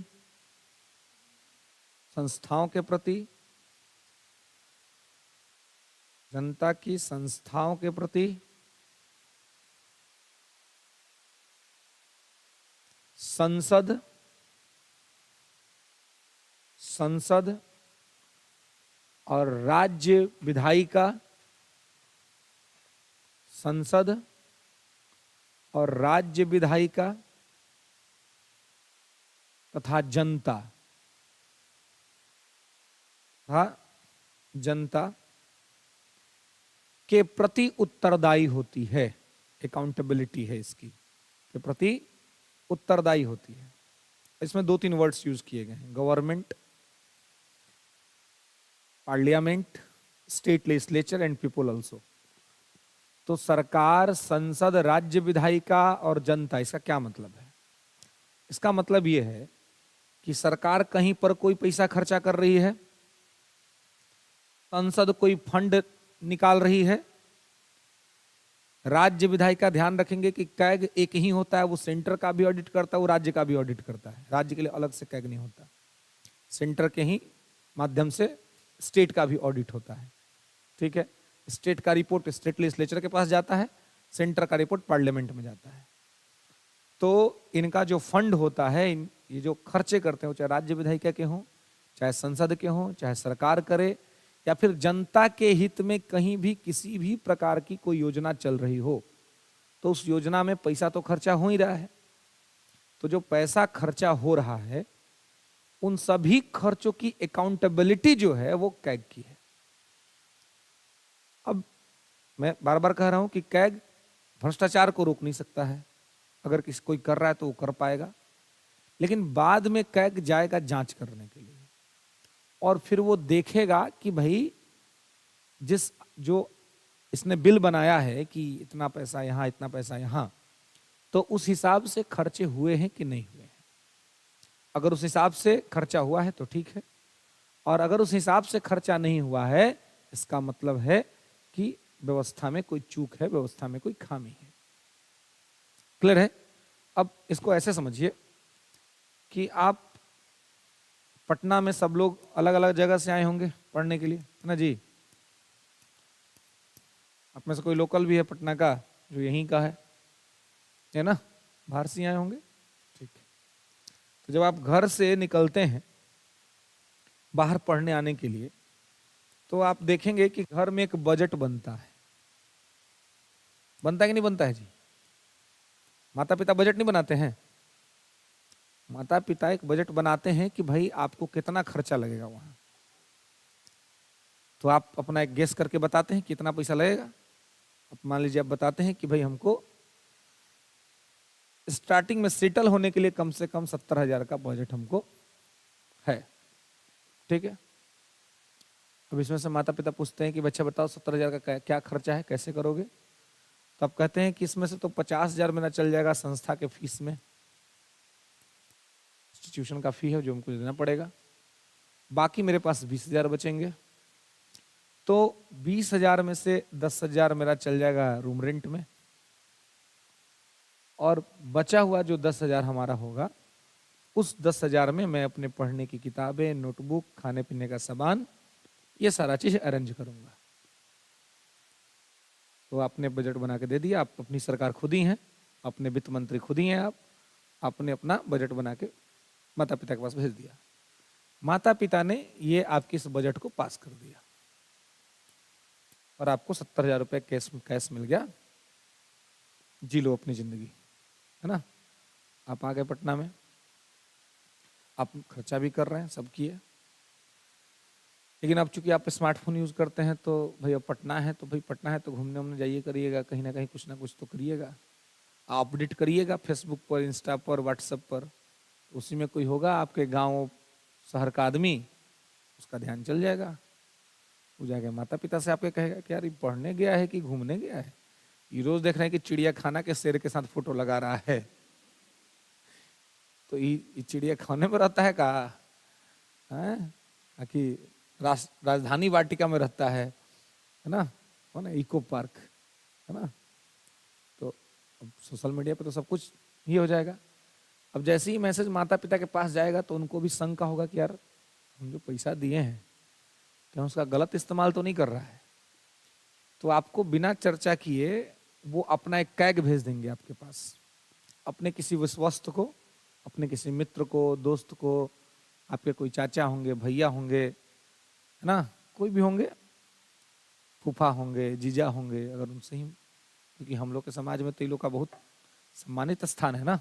Speaker 1: जनता की संस्थाओं के प्रति संसद और राज्य विधायिका, संसद और राज्य विधायिका तथा जनता के प्रति उत्तरदायी होती है। अकाउंटेबिलिटी है इसकी, के प्रति उत्तरदायी होती है। इसमें 2-3 वर्ड्स यूज किए गए हैं, government, parliament, state legislature and people also. तो सरकार, संसद, राज्य विधायिका और जनता, इसका क्या मतलब है? इसका मतलब यह है कि सरकार कहीं पर कोई पैसा खर्चा कर रही है, संसद कोई फंड निकाल रही है, राज्य विधायिका ध्यान रखेंगे कि कैग एक ही होता है, वो सेंटर का भी ऑडिट करता है, वो राज्य का भी ऑडिट करता है। राज्य के लिए अलग से कैग नहीं होता, सेंटर के ही माध्यम से स्टेट का भी ऑडिट होता है। ठीक है, स्टेट का रिपोर्ट स्टेट लेजिस्लेचर के पास जाता है, सेंटर का रिपोर्ट पार्लियामेंट में जाता है। तो इनका जो फंड होता है, ये जो खर्चे करते हैं, चाहे राज्य विधायिका के हों, चाहे संसद के हों, चाहे सरकार करे, या फिर जनता के हित में कहीं भी किसी भी प्रकार की कोई योजना चल रही हो, तो उस योजना में पैसा तो खर्चा हो ही रहा है। तो जो पैसा खर्चा हो रहा है, उन सभी खर्चों की अकाउंटेबिलिटी जो है वो कैग की है। अब मैं बार बार कह रहा हूं कि कैग भ्रष्टाचार को रोक नहीं सकता है, अगर किसी कोई कर रहा है तो वो कर पाएगा, लेकिन बाद में कैग जाएगा जांच करने के लिए, और फिर वो देखेगा कि भाई जो इसने बिल बनाया है कि इतना पैसा यहां, इतना पैसा यहां, तो उस हिसाब से खर्चे हुए हैं कि नहीं हुए हैं। अगर उस हिसाब से खर्चा हुआ है तो ठीक है, और अगर उस हिसाब से खर्चा नहीं हुआ है, इसका मतलब है कि व्यवस्था में कोई चूक है, व्यवस्था में कोई खामी है। क्लियर है? अब इसको ऐसे समझिए कि आप पटना में सब लोग अलग अलग जगह से आए होंगे पढ़ने के लिए, है ना जी? आप में से कोई लोकल भी है पटना का जो यहीं का है ना? बाहर से आए होंगे, ठीक है। तो जब आप घर से निकलते हैं बाहर पढ़ने आने के लिए, तो आप देखेंगे कि घर में एक बजट बनता है। बनता है कि नहीं बनता है जी? माता पिता बजट नहीं बनाते हैं? माता पिता एक बजट बनाते हैं कि भाई आपको कितना खर्चा लगेगा वहां। तो आप अपना एक गेस करके बताते हैं कितना पैसा लगेगा। अब मान लीजिए आप बताते हैं कि भाई हमको स्टार्टिंग में सेटल होने के लिए कम से कम 70,000 का बजट हमको है, ठीक है। अब इसमें से माता पिता पूछते हैं कि बच्चा बताओ 70,000 का क्या खर्चा है, कैसे करोगे? तो आप कहते हैं कि इसमें से तो 50,000 मेरा चल जाएगा संस्था के फीस में, इंस्टीट्यूशन का फी है जो हमको देना पड़ेगा, बाकी मेरे पास 20,000 बचेंगे। तो 20,000 में से 10,000 मेरा चल जाएगा रूम रेंट में, और बचा हुआ जो 10,000 हमारा होगा, उस 10,000 में मैं अपने पढ़ने की किताबें, नोटबुक, खाने पीने का सामान, ये सारा चीज अरेंज करूंगा। तो आपने बजट बना के दे दिया, आप अपनी सरकार खुद ही हैं, अपने वित्त मंत्री खुद ही हैं, आपने अपना बजट बना के माता पिता के पास भेज दिया। माता पिता ने ये आपके इस बजट को पास कर दिया और आपको 70,000 रुपये कैश मिल गया, जी लो अपनी जिंदगी, है ना। आप आ गए पटना में, आप खर्चा भी कर रहे हैं, सब किए, लेकिन अब चूंकि आप स्मार्टफोन यूज करते हैं तो भाई अब पटना है तो भाई पटना है तो घूमने उमने जाइए करिएगा, कहीं ना कहीं कुछ ना कुछ तो करिएगा, अपडेट करिएगा फेसबुक पर, इंस्टा पर, व्हाट्सएप पर, उसी में कोई होगा आपके गांव शहर का आदमी, उसका ध्यान चल जाएगा, वो जाके माता पिता से आपके कहेगा कि यार ये पढ़ने गया है कि घूमने गया है, ये रोज देख रहे हैं कि चिड़िया खाना के शेर के साथ फोटो लगा रहा है, तो ये चिड़िया खाने में रहता है का, कि राजधानी वाटिका में रहता है ना, हो ना, इको पार्क, है ना। तो अब सोशल मीडिया पे तो सब कुछ ही हो जाएगा। अब जैसे ही मैसेज माता पिता के पास जाएगा तो उनको भी शंका होगा कि यार हम जो पैसा दिए हैं क्या उसका गलत इस्तेमाल तो नहीं कर रहा है। तो आपको बिना चर्चा किए वो अपना एक कैग भेज देंगे आपके पास, अपने किसी विश्वस्त को, अपने किसी मित्र को, दोस्त को, आपके कोई चाचा होंगे, भैया होंगे, है ना, कोई भी होंगे, फूफा होंगे, जीजा होंगे, अगर उनसे ही, क्योंकि हम लोग के समाज में तो ये लोग का बहुत सम्मानित स्थान है ना,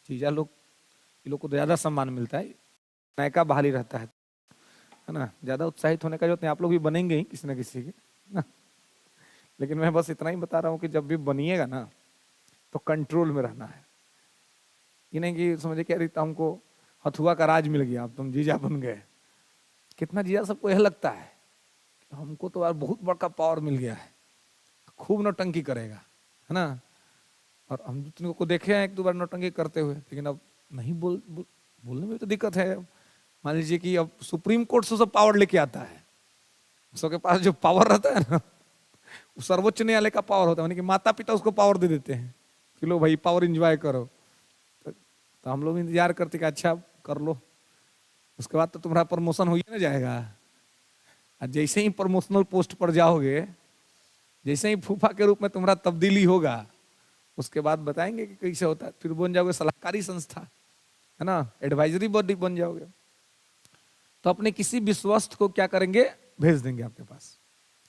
Speaker 1: जीजा लोग, ये लोग को तो ज्यादा सम्मान मिलता है, नायका बहाली रहता है ना। ज्यादा उत्साहित होने का जो आप लोग भी बनेंगे ही किसी ना किसी के ना। लेकिन मैं बस इतना ही बता रहा हूँ कि जब भी बनिएगा ना तो कंट्रोल में रहना है। ये नहीं कि समझे क्या रीता हमको हथुआ का राज मिल गया, अब तुम जीजा बन गए। कितना जीजा सबको यह लगता है हमको तो यार बहुत बड़ा पावर मिल गया है, खूब नौटंकी करेगा, है ना। और हम जितने को देखे हैं एक दो बार नौटंकी करते हुए, लेकिन अब नहीं बोलने में तो दिक्कत है। मान लीजिए कि अब सुप्रीम कोर्ट से सब पावर लेके आता है, सबके पास जो पावर रहता है ना वो सर्वोच्च न्यायालय का पावर होता है, यानी कि माता पिता उसको पावर दे देते हैं कि लो भाई पावर एंजॉय करो। तो हम लोग इंतजार करते कि अच्छा कर लो, उसके बाद तो तुम्हारा प्रमोशन हो ही ना जाएगा। और जैसे ही प्रमोशनल पोस्ट पर जाओगे, जैसे ही फूफा के रूप में तुम्हारा तब्दीली होगा, उसके बाद बताएंगे कि कैसे होता है, फिर बन जाओगे सलाहकारी संस्था, है ना, एडवाइजरी बॉडी बन जाओगे। तो अपने किसी विश्वस्त को क्या करेंगे, भेज देंगे आपके पास।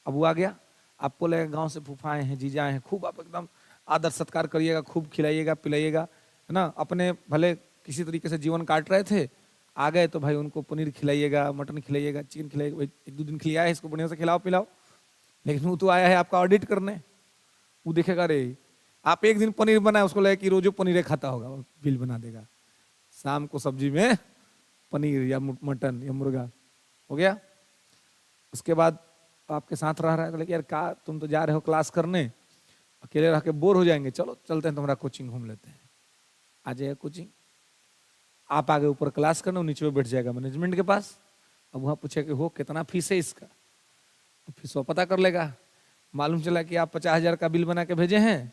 Speaker 1: अब वो आ गया, आपको लगेगा गांव से फूफा आए हैं, जीजा आए हैं, खूब आप एकदम आदर सत्कार करिएगा, खूब खिलाइएगा पिलाइएगा, है ना। अपने भले किसी तरीके से जीवन काट रहे थे, आ गए तो भाई उनको पनीर खिलाइएगा, मटन खिलाइएगा, चिकन खिलाइएगा, एक दो दिन खिलाया है इसको बढ़िया से खिलाओ पिलाओ। लेकिन वो तो आया है आपका ऑडिट करने, वो देखेगा रे आप एक दिन पनीर बनाए, उसको लगे कि रोजो पनीर खाता होगा, बिल बना देगा। शाम को सब्जी में पनीर या मटन या मुर्गा हो गया। उसके बाद आपके साथ रह रहा है तो लेकिन यार का तुम तो जा रहे हो क्लास करने, अकेले रह के बोर हो जाएंगे, चलो चलते हैं तुम्हारा कोचिंग घूम लेते हैं। आ जाएगा कोचिंग, आप आगे ऊपर क्लास करने, नीचे में बैठ जाएगा मैनेजमेंट के पास। अब वहां पूछे कि हो कितना फीस है इसका, फीस वो पता कर लेगा। मालूम चला कि आप 50,000 का बिल बना के भेजे हैं,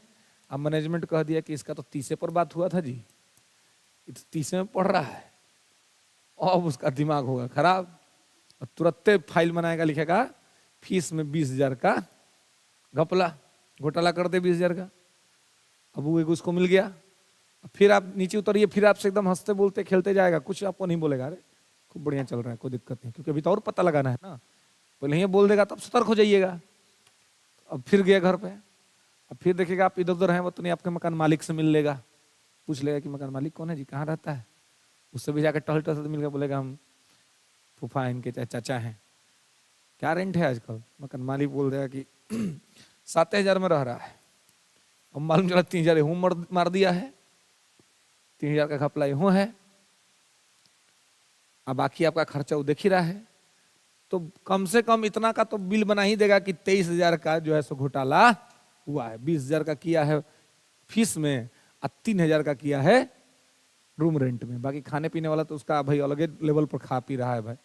Speaker 1: अब मैनेजमेंट कह दिया कि इसका तो 30 पर बात हुआ था जी, ये तो 30 में पढ़ रहा है। अब उसका दिमाग होगा खराब, और तुरंत फाइल बनाएगा, लिखेगा फीस में 20,000 का घपला, घोटाला कर दे 20,000 का। अब वो एक उसको मिल गया, फिर आप नीचे उतरिए, फिर आपसे एकदम हंसते बोलते खेलते जाएगा, कुछ आपको नहीं बोलेगा, अरे खूब बढ़िया चल रहा है, कोई दिक्कत नहीं, क्योंकि अभी तो और पता लगाना है ना। पहले ये बोल देगा तब सतर्क हो जाइएगा। अब फिर गया घर पे, अब फिर देखिएगा आप इधर उधर हैं, वो तो नहीं, आपके मकान मालिक से मिल लेगा, पूछ लेगा कि मकान मालिक कौन है जी, कहाँ रहता है। उससे भी जाकर टहल टहल मिल गया, बोलेगा हम फूफा इनके चाचा हैं। क्या रेंट है आजकल, मकान मालिक बोल देगा कि 7,000 में रह रहा है। अब मालूम चला 3,000 यूं मार दिया है, 3,000 का घपला यूं है। अब बाकी आपका खर्चा वो देख ही रहा है, तो कम से कम इतना का तो बिल बना ही देगा कि 23,000 का जो है सो घोटाला हुआ है, 20,000 का किया है फीस में, और 3,000 का किया है रूम रेंट में। बाकी खाने पीने वाला तो उसका भाई अलग लेवल पर खा पी रहा है भाई,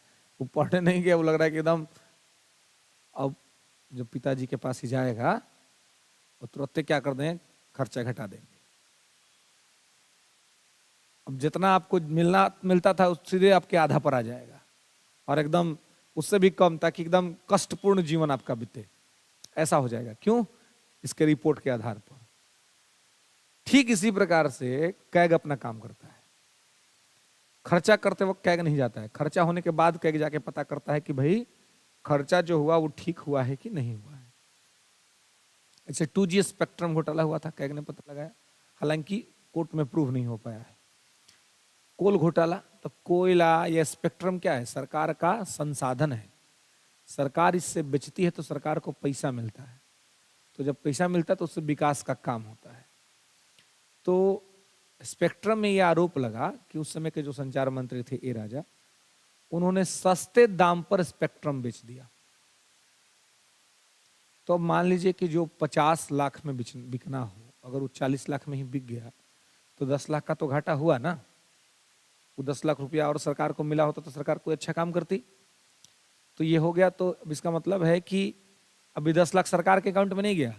Speaker 1: वो पढ़ने नहीं गया, वो लग रहा है कि एकदम। अब जब पिताजी के पास ही जाएगा वो तुरंत क्या कर दें, खर्चा घटा देंगे। अब जितना आपको मिलता था उस सीधे आपके आधा पर आ जाएगा, और एकदम उससे भी कम, ताकि एकदम कष्टपूर्ण जीवन आपका बीते, ऐसा हो जाएगा। क्यों, इसके रिपोर्ट के आधार पर। ठीक इसी प्रकार से कैग अपना काम करता है। खर्चा करते वक्त कैग नहीं जाता है, खर्चा होने के बाद कैग जाके पता करता है कि भाई खर्चा जो हुआ वो ठीक हुआ है कि नहीं हुआ है। ऐसे 2G स्पेक्ट्रम घोटाला हुआ था, कैग ने पता लगाया, हालांकि कोर्ट में प्रूव नहीं हो पाया है। कोल घोटाला, तो कोयला या स्पेक्ट्रम क्या है, सरकार का संसाधन है, सरकार इससे बेचती है तो सरकार को पैसा मिलता है, तो जब पैसा मिलता है तो उससे विकास का काम होता है। तो स्पेक्ट्रम में यह आरोप लगा कि उस समय के जो संचार मंत्री थे ए राजा, उन्होंने सस्ते दाम पर स्पेक्ट्रम बेच दिया। तो अब मान लीजिए कि जो 50 लाख में बिकना हो, अगर वो 40 लाख में ही बिक गया तो 10 लाख का तो घाटा हुआ ना। वो 10 लाख रुपया और सरकार को मिला होता तो सरकार कोई अच्छा काम करती। तो ये हो गया। तो अब इसका मतलब है कि अभी 10 लाख सरकार के अकाउंट में नहीं गया,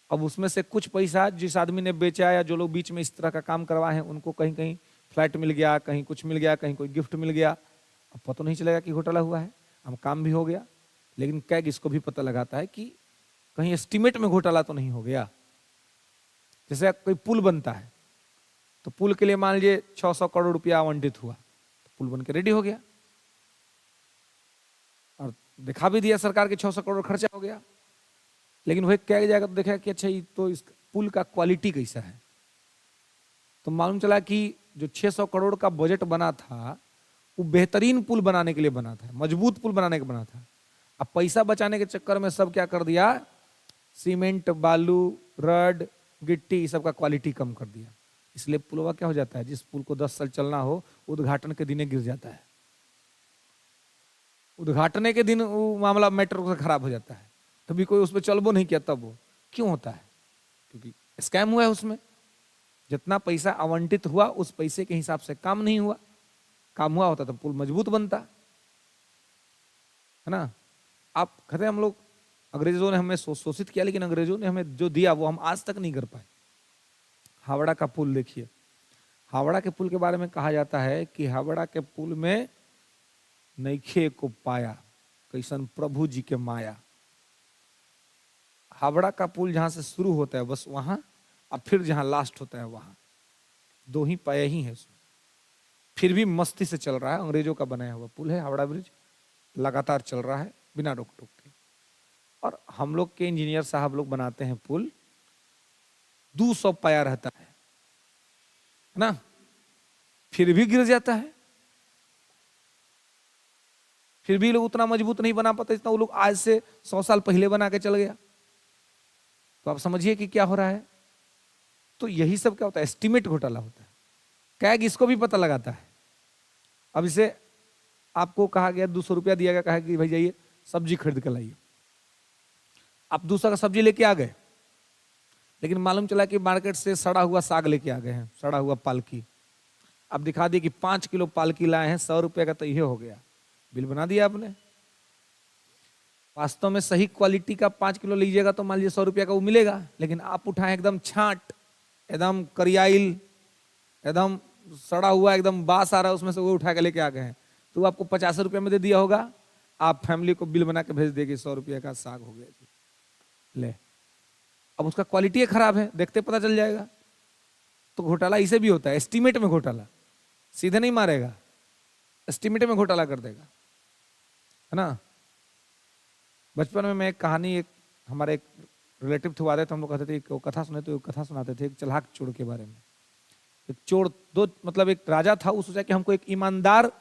Speaker 1: अब उसमें से कुछ पैसा जिस आदमी ने बेचा या जो लोग बीच में इस तरह का काम करवाए हैं उनको कहीं कहीं फ्लैट मिल गया, कहीं कुछ मिल गया, कहीं कोई गिफ्ट मिल गया। अब पता नहीं चलेगा कि घोटाला हुआ है, हम काम भी हो गया। लेकिन कैग इसको भी पता लगाता है कि कहीं एस्टीमेट में घोटाला तो नहीं हो गया। जैसे कोई पुल बनता है तो पुल के लिए मान लीजिए 600 करोड़ रुपया आवंटित हुआ, तो पुल बन के रेडी हो गया और दिखा भी दिया सरकार के 600 करोड़ खर्चा हो गया। लेकिन वही क्या जाएगा तो देखा कि अच्छा ये तो इस पुल का क्वालिटी कैसा है। तो मालूम चला कि जो 600 करोड़ का बजट बना था वो बेहतरीन पुल बनाने के लिए बना था, मजबूत पुल बनाने के बना था। अब पैसा बचाने के चक्कर में सब क्या कर दिया, सीमेंट, बालू, रड, गिट्टी, सब का क्वालिटी कम कर दिया। इसलिए पुलवा क्या हो जाता है, जिस पुल को 10 साल चलना हो उद्घाटन के दिन गिर जाता है। उद्घाटन के दिन वो मामला मेट्रो से खराब हो जाता है, तभी कोई उस पर चलबो नहीं किया। तब वो क्यों होता है, क्योंकि स्कैम हुआ है उसमें। जितना पैसा आवंटित हुआ उस पैसे के हिसाब से काम नहीं हुआ। काम हुआ होता तो पुल मजबूत बनता है ना। आप कहते हैं हम लोग अंग्रेजों ने हमें शोषित किया, लेकिन अंग्रेजों ने हमें जो दिया वो हम आज तक नहीं कर पाए। हावड़ा का पुल देखिए, हावड़ा के पुल के बारे में कहा जाता है कि हावड़ा के पुल में नईखे को पाया कैसन प्रभु जी के माया। हावड़ा का पुल जहां से शुरू होता है बस वहां, और फिर जहां लास्ट होता है वहां, 2 ही पाया ही है उसमें। फिर भी मस्ती से चल रहा है, अंग्रेजों का बनाया हुआ पुल है हावड़ा ब्रिज, लगातार चल रहा है बिना रोक टोक के। और हम लोग के इंजीनियर साहब लोग बनाते हैं पुल, 200 पाया रहता है ना, फिर भी गिर जाता है। फिर भी लोग उतना मजबूत नहीं बना पाते जितना वो लोग आज से 100 साल पहले बना के चल गया। तो आप समझिए कि क्या हो रहा है। तो यही सब क्या होता है, एस्टीमेट घोटाला होता है। कैग इसको भी पता लगाता है। अब इसे आपको कहा गया 200 रुपया दिया गया, कहा कि भाई जाइए सब्जी खरीद कर लाइए। आप 200 का सब्जी लेके आ गए, लेकिन मालूम चला कि मार्केट से सड़ा हुआ साग लेके आ गए हैं, सड़ा हुआ पालकी। अब दिखा दिए कि 5 किलो पालकी लाए हैं, 100 रुपये का, तो ये हो गया, बिल बना दिया आपने। वास्तव में सही क्वालिटी का 5 किलो लीजिएगा तो मान लीजिए 100 रुपया का वो मिलेगा, लेकिन आप उठाए एकदम छांट, एकदम करियाइल, एकदम सड़ा हुआ, एकदम बास आ रहा है उसमें से, वो उठा के लेके आ गए हैं, तो आपको 50 रुपये में दे दिया होगा। आप फैमिली को बिल बना के भेज देगी 100 रुपये का साग हो गया जी, ले। अब उसका क्वालिटी खराब है, देखते पता चल जाएगा। तो घोटाला इसे भी होता है, एस्टीमेट में घोटाला, सीधे नहीं मारेगा, एस्टीमेट में घोटाला कर देगा, है ना। बचपन में मैं एक कहानी, एक हमारे एक रिलेटिव थे, आते थे, हम लोग कहते थे वो कथा सुने, तो वो कथा सुनाते थे एक चलाक चोर के बारे में। एक चोर, दो मतलब एक राजा था, वो सोचा कि हमको एक ईमानदार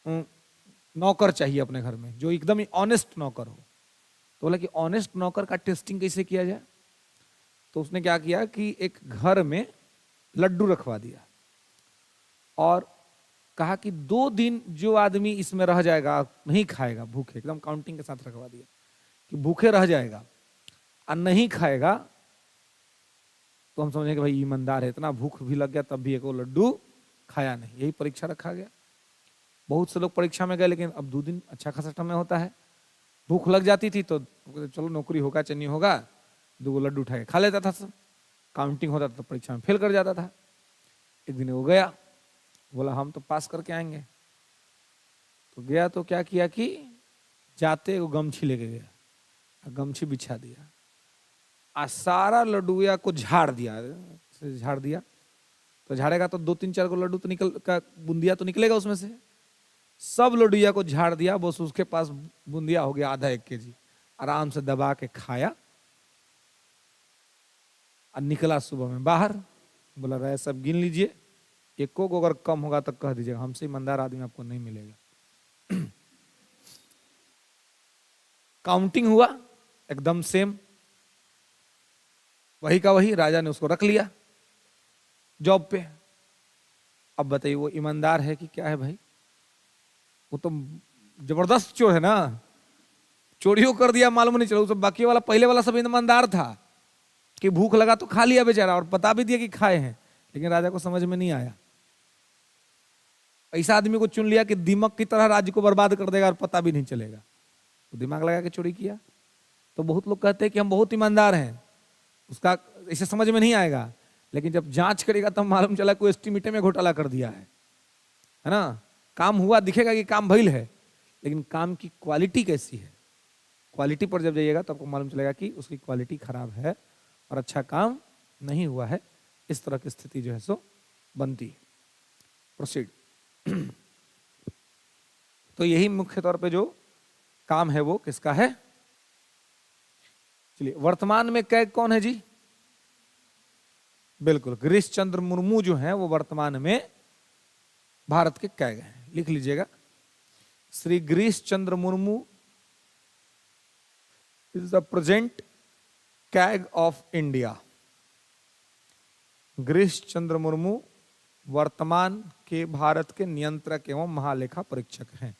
Speaker 1: नौकर चाहिए अपने घर में, जो एकदम ही ऑनेस्ट नौकर हो। तो बोला कि ऑनेस्ट नौकर का टेस्टिंग कैसे किया जाए। तो उसने क्या किया कि एक घर में लड्डू रखवा दिया और कहा कि 2 दिन जो आदमी इसमें रह जाएगा, नहीं खाएगा, भूखे, एकदम काउंटिंग के साथ रखवा दिया कि भूखे रह जाएगा और नहीं खाएगा तो हम समझे कि भाई ईमानदार है, इतना भूख भी लग गया तब भी एक वो लड्डू खाया नहीं। यही परीक्षा रखा गया। बहुत से लोग परीक्षा में गए, लेकिन अब 2 दिन अच्छा खासा समय होता है, भूख लग जाती थी तो चलो नौकरी होगा चाहे नहीं होगा, 2 लड्डू उठा के खा लेता था सब। काउंटिंग होता था तो परीक्षा में फेल कर जाता था। एक दिन वो गया, बोला हम तो पास करके आएंगे। तो गया तो क्या किया कि जाते वो गमछी लेके गया, गमछी बिछा दिया और सारा लड्डूया को झाड़ दिया। झाड़ दिया तो झाड़ेगा तो 2-3-4 को लड्डू तो निकल का बूंदिया तो निकलेगा उसमें से। सब लड्डूया को झाड़ दिया, बस उसके पास बूंदिया हो गया आधा 1 केजी। आराम से दबा के खाया और निकला सुबह में बाहर। बोला रहे सब गिन लीजिए, एको को अगर कम होगा तो कह दीजिएगा, हमसे ईमानदार आदमी आपको नहीं मिलेगा। काउंटिंग हुआ एकदम सेम, वही का वही। राजा ने उसको रख लिया जॉब पे। अब बताइए वो ईमानदार है कि क्या है भाई? वो तो जबरदस्त चोर है ना, चोरियों कर दिया मालूम नहीं चला। सब बाकी वाला, पहले वाला सब ईमानदार था कि भूख लगा तो खा लिया बेचारा, और बता भी दिया कि खाए हैं, लेकिन राजा को समझ में नहीं आया। ऐसा आदमी को चुन लिया कि दीमक की तरह राज्य को बर्बाद कर देगा और पता भी नहीं चलेगा, तो दिमाग लगा के चोरी किया। तो बहुत लोग कहते हैं कि हम बहुत ईमानदार हैं, उसका इसे समझ में नहीं आएगा, लेकिन जब जांच करेगा तब मालूम चला कोई एस्टिमेटे में घोटाला कर दिया है ना। काम हुआ दिखेगा कि काम भइल है, लेकिन काम की क्वालिटी कैसी है, क्वालिटी पर जब जाइएगा तो आपको मालूम चलेगा कि उसकी क्वालिटी खराब है और अच्छा काम नहीं हुआ है। इस तरह की स्थिति जो है सो बनती है। प्रोसीड। तो यही मुख्य तौर पे जो काम है वो किसका है। चलिए, वर्तमान में कैग कौन है जी? बिल्कुल, गिरीश चंद्र मुर्मू जो है वो वर्तमान में भारत के कैग हैं। लिख लीजिएगा, Shri Girish Chandra Murmu is the present CAG of India. Girish Chandra Murmu वर्तमान के भारत के नियंत्रक एवं महालेखा परीक्षक हैं।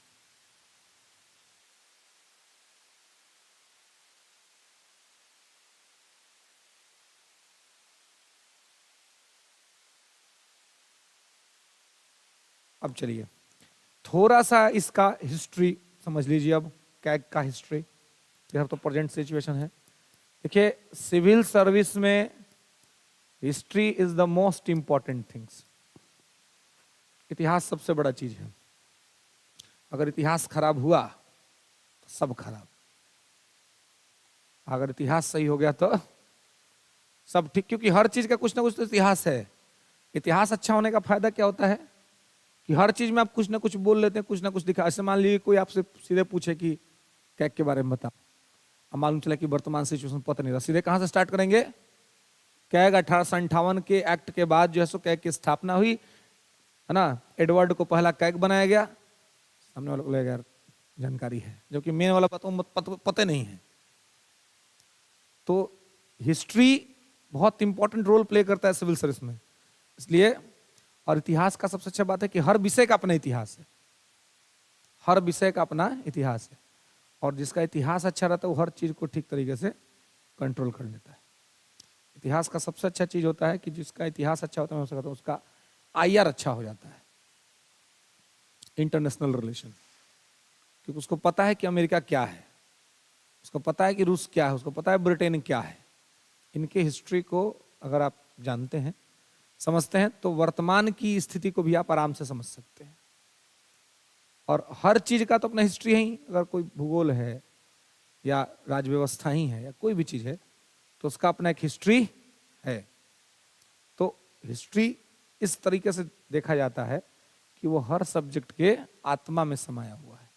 Speaker 1: अब चलिए थोड़ा सा इसका हिस्ट्री समझ लीजिए। अब कैग का हिस्ट्री, यह तो प्रेजेंट सिचुएशन है। देखिए, सिविल सर्विस में history is the most important things. इतिहास सबसे बड़ा चीज है। अगर इतिहास खराब हुआ तो सब खराब, अगर इतिहास सही हो गया तो सब ठीक, क्योंकि हर चीज का कुछ ना कुछ तो इतिहास है। इतिहास अच्छा होने का फायदा क्या होता है कि हर चीज में आप कुछ ना कुछ बोल लेते हैं, कुछ ना कुछ दिखा। ऐसे मान लीजिए कोई आपसे सीधे पूछे कि कैग के बारे में बताओ, अब मालूम चला कि वर्तमान सिचुएशन पता नहीं रहा, सीधे कहां से स्टार्ट करेंगे? कैग 1858 के एक्ट के बाद जो है सो कैग की स्थापना हुई, है ना। एडवर्ड को पहला कैग बनाया गया। सामने वालों को लगेगा यार जानकारी है, जो कि मेन वाला पता नहीं है। तो हिस्ट्री बहुत इंपॉर्टेंट रोल प्ले करता है सिविल सर्विस में, इसलिए। और इतिहास का सबसे अच्छा बात है कि हर विषय का अपना इतिहास है, हर विषय का अपना इतिहास है। और जिसका इतिहास अच्छा रहता है वो हर चीज को ठीक तरीके से कंट्रोल कर लेता है। इतिहास का सबसे अच्छा चीज होता है कि जिसका इतिहास अच्छा होता है, मैं कहता हूं उसका आईआर अच्छा हो जाता है, इंटरनेशनल रिलेशन। क्योंकि उसको पता है कि अमेरिका क्या है, उसको पता है कि रूस क्या है, उसको पता है ब्रिटेन क्या है। इनके हिस्ट्री को अगर आप जानते हैं, समझते हैं, तो वर्तमान की स्थिति को भी आप आराम से समझ सकते हैं। और हर चीज का तो अपना हिस्ट्री है ही। अगर कोई भूगोल है या राजव्यवस्था ही है या कोई भी चीज है तो उसका अपना एक हिस्ट्री है। तो हिस्ट्री इस तरीके से देखा जाता है कि वो हर सब्जेक्ट के आत्मा में समाया हुआ है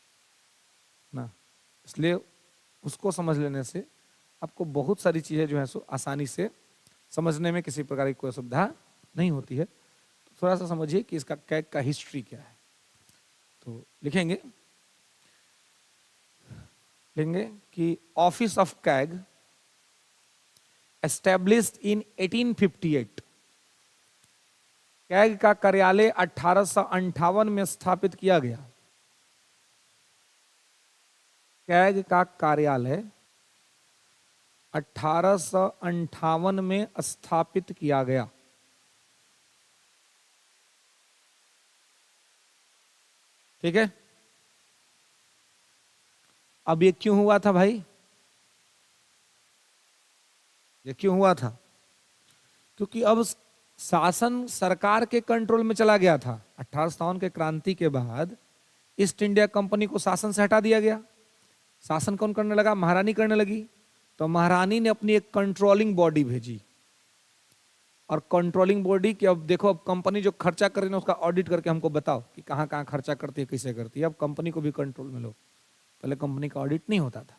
Speaker 1: ना। इसलिए उसको समझ लेने से आपको बहुत सारी चीजें जो है सो आसानी से समझने में किसी प्रकार की कोई असुविधा नहीं होती है। तो थोड़ा सा समझिए कि इसका कैग का हिस्ट्री क्या है। तो लिखेंगे कि office of CAG established in 1858। CAG का कार्यालय 1858 में स्थापित किया गया। कैग का कार्यालय 1858 में स्थापित किया गया। ठीक है। अब ये क्यों हुआ था भाई? ये क्यों हुआ था? क्योंकि अब शासन सरकार के कंट्रोल में चला गया था। 1857 के क्रांति के बाद ईस्ट इंडिया कंपनी को शासन से हटा दिया गया। शासन कौन करने लगा? महारानी करने लगी। तो महारानी ने अपनी एक कंट्रोलिंग बॉडी भेजी, और कंट्रोलिंग बॉडी की, अब देखो, अब कंपनी जो खर्चा कर रही है उसका ऑडिट करके हमको बताओ कि कहाँ कहाँ खर्चा करती है, कैसे करती है। अब कंपनी को भी कंट्रोल में लो। पहले कंपनी का ऑडिट नहीं होता था,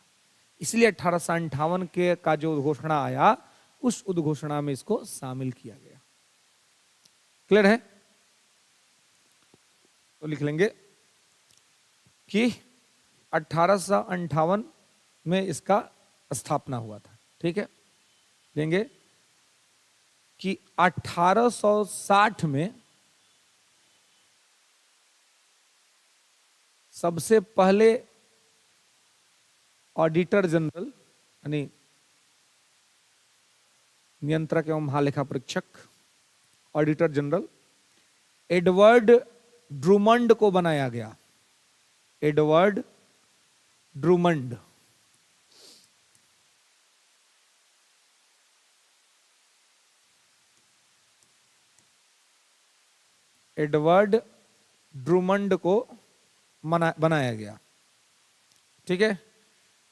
Speaker 1: इसलिए 1858 के का जो घोषणा आया उस उद्घोषणा में इसको शामिल किया गया। क्लियर है? तो लिख लेंगे कि 1858 में इसका स्थापना हुआ था। ठीक है। लेंगे कि 1860 में सबसे पहले ऑडिटर जनरल यानी नियंत्रक एवं महालेखा परीक्षक, ऑडिटर जनरल एडवर्ड ड्रूमंड को बनाया गया। एडवर्ड ड्रूमंड। एडवर्ड ड्रूमंड को बनाया गया। ठीक है।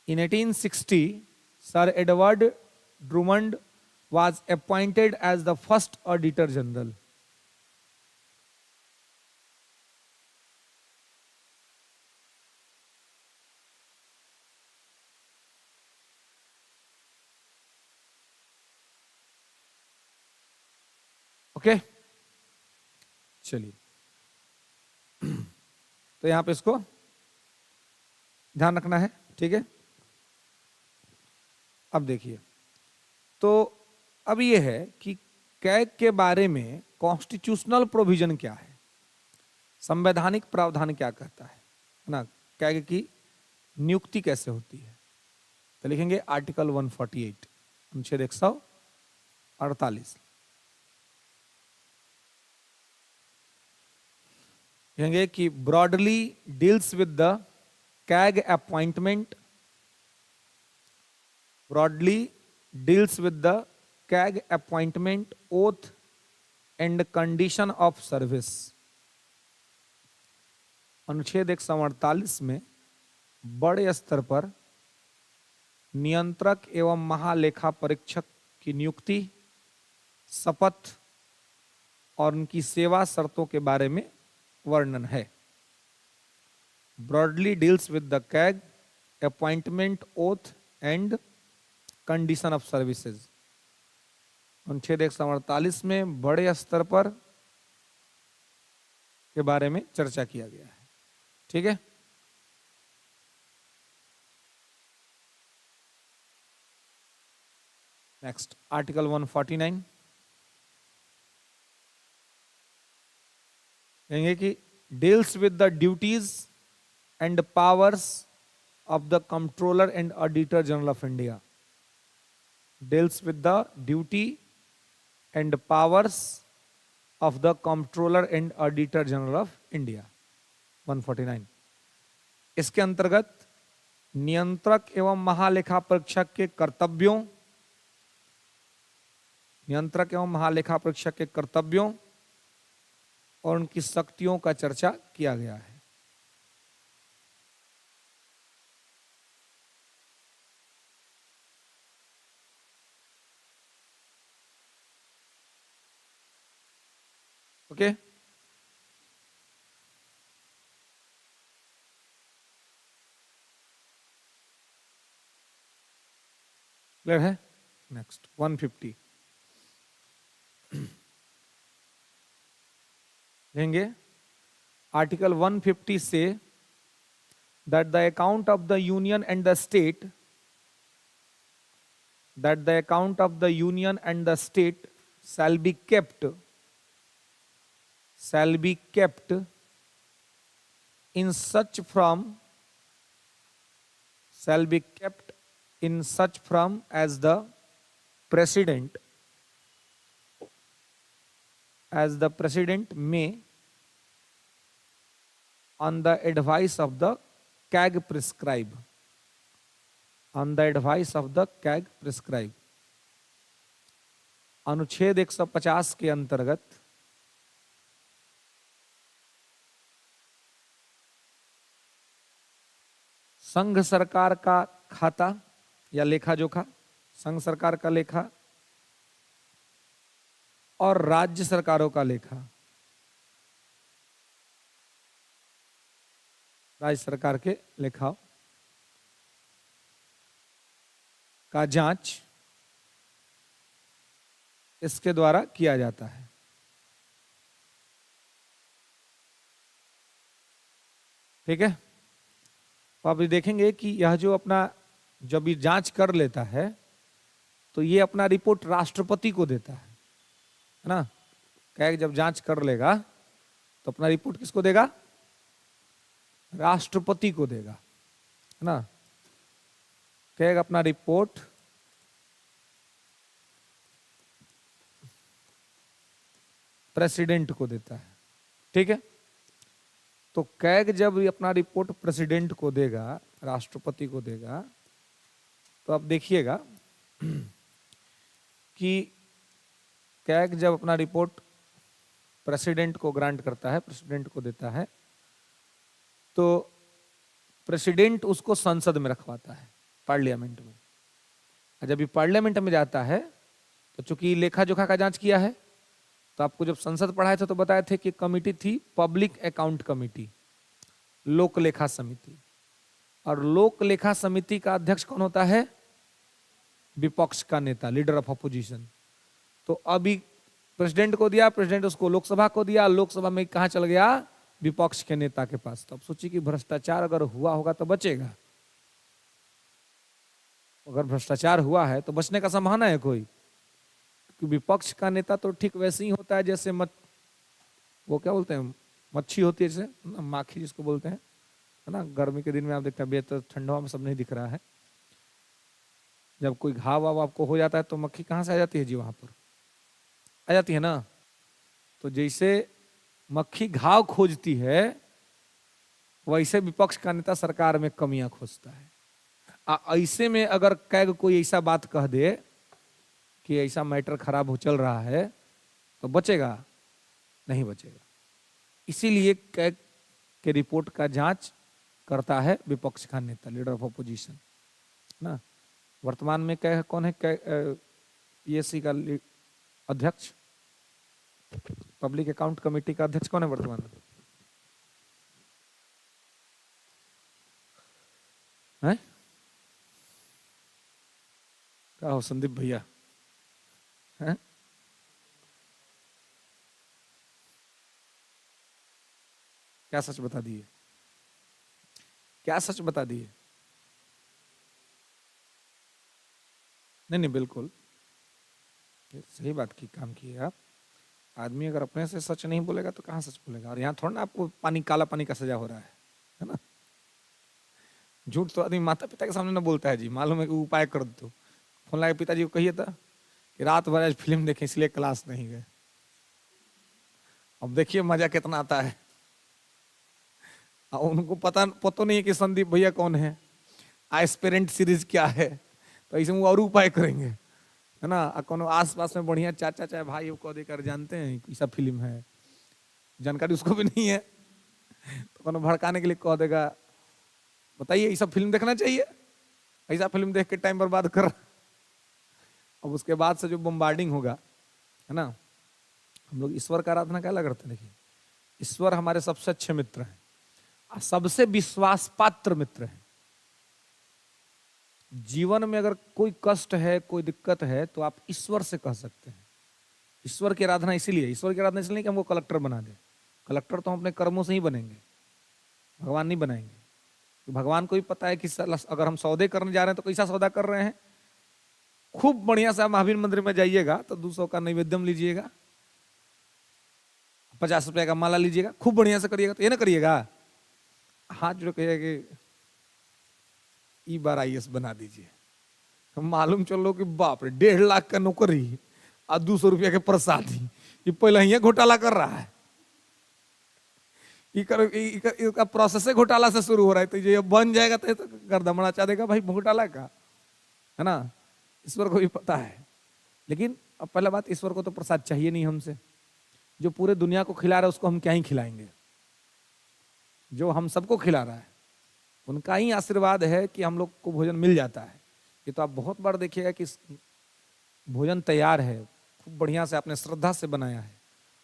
Speaker 1: In 1860 sir Edward Drummond was appointed as the first auditor general. Okay, चलिए तो यहां पे इसको ध्यान रखना है। ठीक है, अब देखिए, तो अब ये है कि कैग के बारे में कॉन्स्टिट्यूशनल प्रोविजन क्या है, संवैधानिक प्रावधान क्या कहता है ना, कैग की नियुक्ति कैसे होती है। तो लिखेंगे आर्टिकल 148 अनुच्छेद 148। कहेंगे कि broadly deals with the CAG appointment, broadly deals with the CAG appointment, oath and condition of service. अनुच्छेद 148 में बड़े स्तर पर नियंत्रक एवं महालेखा परीक्षक की नियुक्ति, शपथ और उनकी सेवा शर्तों के बारे में वर्णन है। Broadly deals with the CAG appointment, oath and condition of services. अनुच्छेद 148 में बड़े स्तर पर के बारे में चर्चा किया गया है। ठीक है, नेक्स्ट आर्टिकल 149 कहेंगे कि deals with the duties and powers of the controller and auditor general of India. Deals with the duty and powers of the controller and auditor general of India 149। इसके अंतर्गत नियंत्रक एवं महालेखा परीक्षक के कर्तव्यों, नियंत्रक एवं महालेखा परीक्षक के कर्तव्यों और उनकी शक्तियों का चर्चा किया गया है। ओके, क्लियर है। नेक्स्ट 150 लेंगे। आर्टिकल 150 से that the account of the union and the state, that the account of the union and the state shall be kept in such form, shall be kept in such form as the president may, on the advice of the CAG prescribe, on the advice of the CAG prescribe। अनुच्छेद 150 के अंतर्गत संघ सरकार का खाता या लेखा जोखा, संघ सरकार का लेखा और राज्य सरकारों का लेखा, राज्य सरकार के लेखाओं का जांच इसके द्वारा किया जाता है। ठीक है, तो आप देखेंगे कि यह जो अपना जब ये जांच कर लेता है तो ये अपना रिपोर्ट राष्ट्रपति को देता है ना। कैग जब जांच कर लेगा तो अपना रिपोर्ट किसको देगा, राष्ट्रपति को देगा, है ना। कैग अपना रिपोर्ट प्रेसिडेंट को देता है। ठीक है, तो कैग जब ये अपना रिपोर्ट प्रेसिडेंट को देगा, राष्ट्रपति को देगा, तो आप देखिएगा कि कैग जब अपना रिपोर्ट प्रेसिडेंट को ग्रांट करता है, प्रेसिडेंट को देता है, तो प्रेसिडेंट उसको संसद में रखवाता है, पार्लियामेंट में। और जब ये पार्लियामेंट में जाता है तो चूंकि लेखा जोखा का जांच किया है, तो आपको जब संसद पढ़ाए थे तो बताए थे कि कमिटी थी पब्लिक अकाउंट कमिटी, लोक लेखा समिति। और लोक लेखा समिति का अध्यक्ष कौन होता है? विपक्ष का नेता, लीडर ऑफ अपोजिशन। तो अभी प्रेसिडेंट को दिया, प्रेसिडेंट उसको लोकसभा को दिया, लोकसभा में कहां चल गया? विपक्ष के नेता के पास। तो अब सोचिए कि भ्रष्टाचार अगर हुआ होगा तो बचेगा? अगर भ्रष्टाचार हुआ है तो बचने का संभावना है कोई? कि विपक्ष का नेता तो ठीक वैसे ही होता है जैसे वो क्या बोलते हैं, मच्छी होती है, जैसे माखी जिसको बोलते हैं, है ना। गर्मी के दिन में आप देखते हैं बेहतर, ठंडा में सब नहीं दिख रहा है। जब कोई घाव वाव आपको हो जाता है तो मक्खी कहाँ से आ जाती है जी? वहां पर आ जाती है ना। तो जैसे मक्खी घाव खोजती है, वैसे विपक्ष का नेता सरकार में कमियां खोजता है। ऐसे में अगर कैग कोई ऐसा बात कह दे कि ऐसा मैटर खराब हो चल रहा है, तो बचेगा? नहीं बचेगा। इसीलिए कैग के रिपोर्ट का जांच करता है विपक्ष का नेता, लीडर ऑफ अपोजिशन ना। वर्तमान में कैग कौन है? पीएससी का अध्यक्ष, पब्लिक अकाउंट कमेटी का अध्यक्ष कौन है वर्तमान में? है क्या हो संदीप भैया? है क्या सच बता दिए? क्या सच बता दिए? नहीं बिल्कुल सही बात की, काम किए आप। आदमी अगर अपने से सच नहीं बोलेगा तो कहाँ सच बोलेगा? और यहाँ थोड़ा ना आपको काला पानी का सजा हो रहा है ना। झूठ तो आदमी माता पिता के सामने ना बोलता है जी, मालूम है कि उपाय कर दो। फोन लगा पिताजी को कहिए था कि रात भर आज फिल्म देखे इसलिए क्लास नहीं गए। अब देखिए मजा कितना आता है। उनको पता नहीं है कि संदीप भैया कौन है, एस्पिरेंट सीरीज क्या है, तो ऐसे वो और उपाय करेंगे, है ना। कोनो आस पास में बढ़िया चाचा चाहे भाई को देकर जानते हैं ऐसा फिल्म है, जानकारी उसको भी नहीं है, तो कोनो भड़काने के लिए कह देगा बताइए ऐसा फिल्म देखना चाहिए, ऐसा फिल्म देख के टाइम बर्बाद कर। अब उसके बाद से जो बम्बार्डिंग होगा, है ना। हम लोग ईश्वर का आराधना क्या करते हैं? देखिए, ईश्वर हमारे सबसे अच्छे मित्र हैं, सबसे विश्वास पात्र मित्र है। जीवन में अगर कोई कष्ट है, कोई दिक्कत है, तो आप ईश्वर से कह सकते हैं। ईश्वर की आराधना इसीलिए, ईश्वर की आराधना इसलिए कि हमको कलेक्टर बना दे। कलेक्टर तो हम अपने कर्मों से ही बनेंगे, भगवान नहीं बनाएंगे। तो भगवान को भी पता है कि अगर हम सौदे करने जा रहे हैं तो कैसा सौदा कर रहे हैं। खूब बढ़िया सा महावीर मंदिर में जाइएगा तो 200 का नैवेद्यम लीजिएगा, 50 रुपए का माला लीजिएगा, खूब बढ़िया से करिएगा। तो ये ना करिएगा हाथ जोड़ कहिए कि ई बार IAS बना दीजिए। हम मालूम चलो कि बाप रे 1.5 लाख का नौकरी और 200 रुपया के प्रसादी, ये पहले ही घोटाला कर रहा है। इसका प्रोसेस घोटाला से शुरू हो रहा है, तो ये बन जाएगा तो गर्दमड़ा चा देगा भाई घोटाला का, है ना। ईश्वर को भी पता है, लेकिन अब पहला बात, ईश्वर को तो प्रसाद चाहिए नहीं हमसे। जो पूरे दुनिया को खिला रहा है उसको हम क्या ही खिलाएंगे? जो हम सबको खिला रहा है उनका ही आशीर्वाद है कि हम लोग को भोजन मिल जाता है। ये तो आप बहुत बार देखिएगा कि भोजन तैयार है, खूब बढ़िया से आपने श्रद्धा से बनाया है,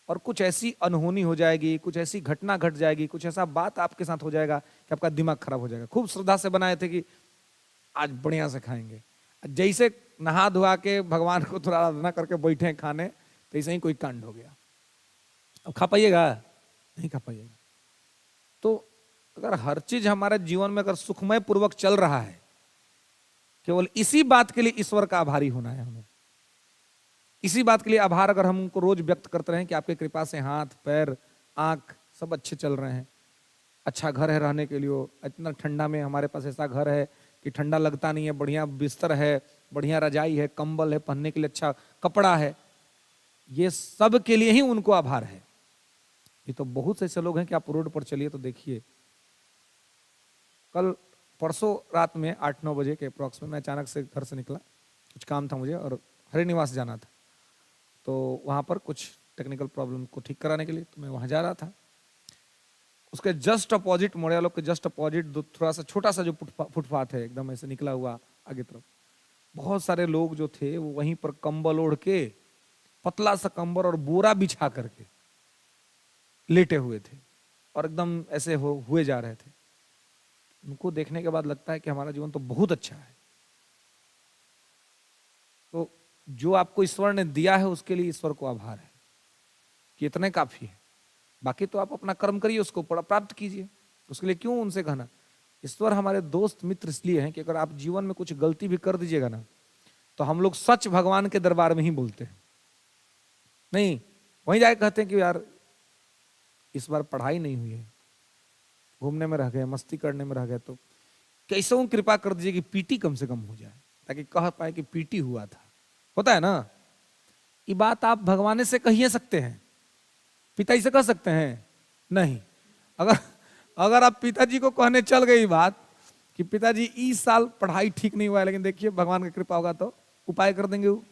Speaker 1: और कुछ ऐसी अनहोनी हो जाएगी, कुछ ऐसी घटना घट जाएगी, कुछ ऐसा बात आपके साथ हो जाएगा कि आपका दिमाग खराब हो जाएगा। खूब श्रद्धा से बनाए थे कि आज बढ़िया से खाएंगे, जैसे नहा धोआ के भगवान को थोड़ा आराधना करके बैठे खाने, तो ऐसे ही कोई कांड हो गया। अब खा पाइएगा? नहीं खा पाइएगा। तो अगर हर चीज हमारे जीवन में अगर सुखमय पूर्वक चल रहा है, केवल इसी बात के लिए ईश्वर का आभारी होना है हमें। इसी बात के लिए आभार अगर हम उनको रोज व्यक्त करते रहें कि आपके कृपा से हाथ पैर आंख सब अच्छे चल रहे हैं, अच्छा घर है रहने के लिए, इतना ठंडा में हमारे पास ऐसा घर है कि ठंडा लगता नहीं है, बढ़िया बिस्तर है, बढ़िया रजाई है, कंबल है, पहनने के लिए अच्छा कपड़ा है, ये सब के लिए ही उनको आभार है। ये तो बहुत से ऐसे लोग हैं कि आप रोड पर चलिए तो देखिए, कल परसों रात में 8-9 बजे के अप्रॉक्स में मैं अचानक से घर से निकला, कुछ काम था मुझे और हरे निवास जाना था। तो वहाँ पर कुछ टेक्निकल प्रॉब्लम को ठीक कराने के लिए तो मैं वहाँ जा रहा था। उसके जस्ट अपोजिट, मोड़िया लोग के जस्ट अपोजिट थोड़ा सा छोटा सा जो फुटपाथ है एकदम ऐसे निकला हुआ आगे तरफ, बहुत सारे लोग जो थे वो वहीं पर कंबल ओढ़ के, पतला सा कंबल और बोरा बिछा करके लेटे हुए थे और एकदम ऐसे हुए जा रहे थे। उनको देखने के बाद लगता है कि हमारा जीवन तो बहुत अच्छा है। तो जो आपको ईश्वर ने दिया है उसके लिए ईश्वर को आभार है कि इतने काफी है। बाकी तो आप अपना कर्म करिए, उसको प्राप्त कीजिए, उसके लिए क्यों उनसे कहना। ईश्वर हमारे दोस्त मित्र इसलिए हैं कि अगर आप जीवन में कुछ गलती भी कर दीजिएगा ना, तो हम लोग सच भगवान के दरबार में ही बोलते हैं, नहीं वहीं जाके कहते हैं कि यार इस बार पढ़ाई नहीं हुई है, घूमने में रह गए, मस्ती करने में रह गए, तो कैसे कृपा कर दीजिए कि पीटी कम से कम हो जाए, ताकि कह पाए कि पीटी हुआ था। होता है ना, ये बात आप भगवान से कहिए सकते हैं, पिताजी से कह सकते हैं नहीं। अगर आप पिताजी को कहने चल गई बात कि पिताजी इस साल पढ़ाई ठीक नहीं हुआ है, लेकिन देखिए भगवान की कृपा होगा तो उपाय कर देंगे वो।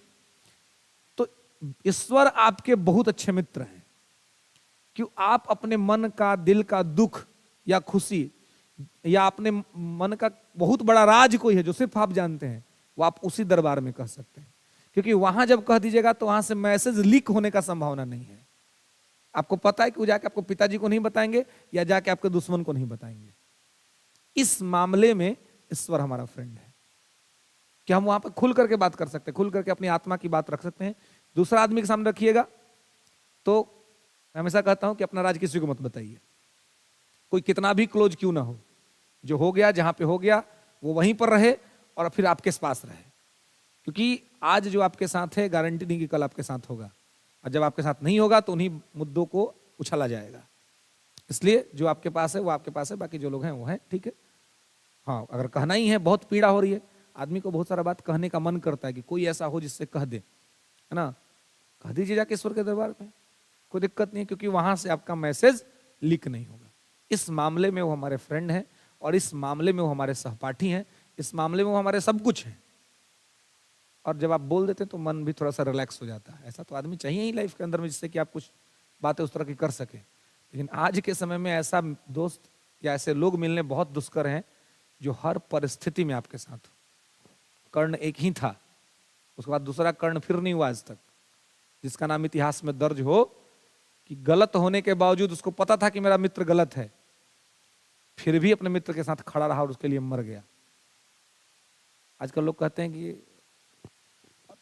Speaker 1: तो ईश्वर आपके बहुत अच्छे मित्र हैं। क्यों आप अपने मन का, दिल का दुख या खुशी या अपने मन का बहुत बड़ा राज कोई है जो सिर्फ आप जानते हैं, वो आप उसी दरबार में कह सकते हैं। क्योंकि वहां जब कह दीजिएगा तो वहां से मैसेज लीक होने का संभावना नहीं है। आपको पता है कि वो जाके आपको पिताजी को नहीं बताएंगे या जाके आपके दुश्मन को नहीं बताएंगे। इस मामले में ईश्वर हमारा फ्रेंड है कि हम वहां पर खुल करके बात कर सकते हैं, खुल करके अपनी आत्मा की बात रख सकते हैं। दूसरा आदमी के सामने रखिएगा तो मैं हमेशा कहता हूं कि अपना राज किसी को मत बताइए, कोई कितना भी क्लोज क्यों ना हो। जो हो गया, जहां पे हो गया वो वहीं पर रहे और फिर आपके पास रहे। क्योंकि आज जो आपके साथ है गारंटी नहीं कि कल आपके साथ होगा, और जब आपके साथ नहीं होगा तो उन्हीं मुद्दों को उछाला जाएगा। इसलिए जो आपके पास है वो आपके पास है, बाकी जो लोग हैं वो हैं, ठीक है। हाँ, अगर कहना ही है, बहुत पीड़ा हो रही है, आदमी को बहुत सारा बात कहने का मन करता है कि कोई ऐसा हो जिससे कह दे, है ना, कह दीजिए जाके ईश्वर के दरबार में, कोई दिक्कत नहीं है, क्योंकि वहां से आपका मैसेज लीक नहीं होगा। इस मामले में वो हमारे फ्रेंड हैं और इस मामले में वो हमारे सहपाठी हैं, इस मामले में वो हमारे सब कुछ हैं। और जब आप बोल देते हैं तो मन भी थोड़ा सा रिलैक्स हो जाता है। ऐसा तो आदमी चाहिए ही लाइफ के अंदर में, जिससे कि आप कुछ बातें उस तरह की कर सके। लेकिन आज के समय में ऐसा दोस्त या ऐसे लोग मिलने बहुत दुष्कर हैं जो हर परिस्थिति में आपके साथ हो। कर्ण एक ही था, उसके बाद दूसरा कर्ण फिर नहीं हुआ आज तक, जिसका नाम इतिहास में दर्ज हो कि गलत होने के बावजूद उसको पता था कि मेरा मित्र गलत है, फिर भी अपने मित्र के साथ खड़ा रहा और उसके लिए मर गया। आजकल लोग कहते हैं कि